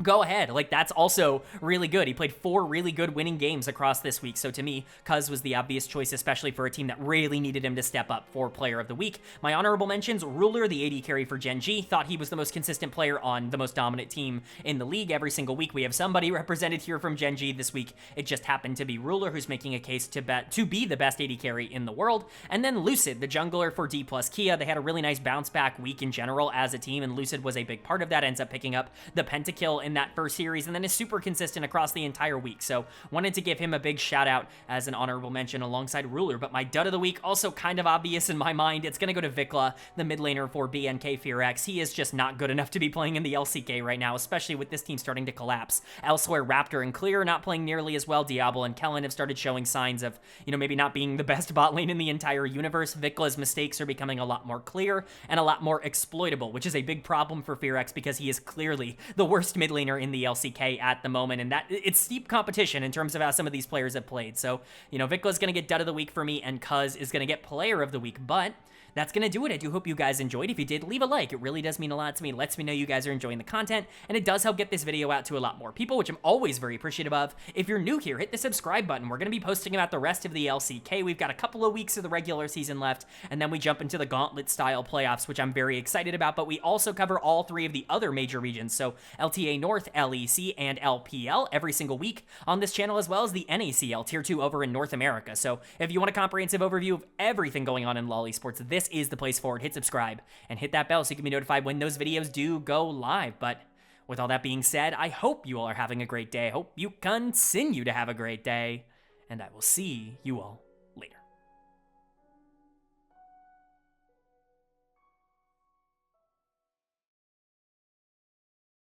go ahead. Like, that's also really good. He played 4 really good winning games across this week. So to me, Cuz was the obvious choice, especially for a team that really needed him to step up for player of the week. My honorable mentions: Ruler, the AD carry for Gen.G. Thought he was the most consistent player on the most dominant team in the league. Every single week we have somebody represented here from Gen.G. This week it just happened to be Ruler, who's making a case to be the best AD carry in the world. And then Lucid, the jungler for Dplus KIA. They had a really nice bounce back week in general as a team, and Lucid was a big part of that. Ends up picking up the pentakill in that first series, and then is super consistent across the entire week. So wanted to give him a big shout out as an honorable mention alongside Ruler. But my dud of the week, also kind of obvious in my mind, it's gonna go to Vikla, the mid laner for BNK FearX. He is just not good enough to be playing in the LCK right now, especially with this team starting to collapse. Elsewhere, Raptor and Clear not playing nearly as well. Diablo and Kellen have started showing signs of, maybe not being the best bot lane in the entire universe. Vikla's mistakes are becoming a lot more clear and a lot more exploitable, which is a big problem for FearX because he is clearly the worst mid laner in the LCK at the moment, and that it's steep competition in terms of how some of these players have played. So, Vikla's gonna get dud of the week for me, and Cuz is gonna get player of the week, but that's gonna do it. I do hope you guys enjoyed. If you did, leave a like. It really does mean a lot to me. It lets me know you guys are enjoying the content, and it does help get this video out to a lot more people, which I'm always very appreciative of. If you're new here, hit the subscribe button. We're gonna be posting about the rest of the LCK. We've got a couple of weeks of the regular season left, and then we jump into the gauntlet style playoffs, which I'm very excited about, but we also cover all 3 of the other major regions, so LTA North, LEC, and LPL every single week on this channel, as well as the NACL Tier 2 over in North America. So if you want a comprehensive overview of everything going on in LoL Esports, this is the place for it. Hit subscribe and hit that bell so you can be notified when those videos do go live. But with all that being said, I hope you all are having a great day. I hope you continue to have a great day, and I will see you all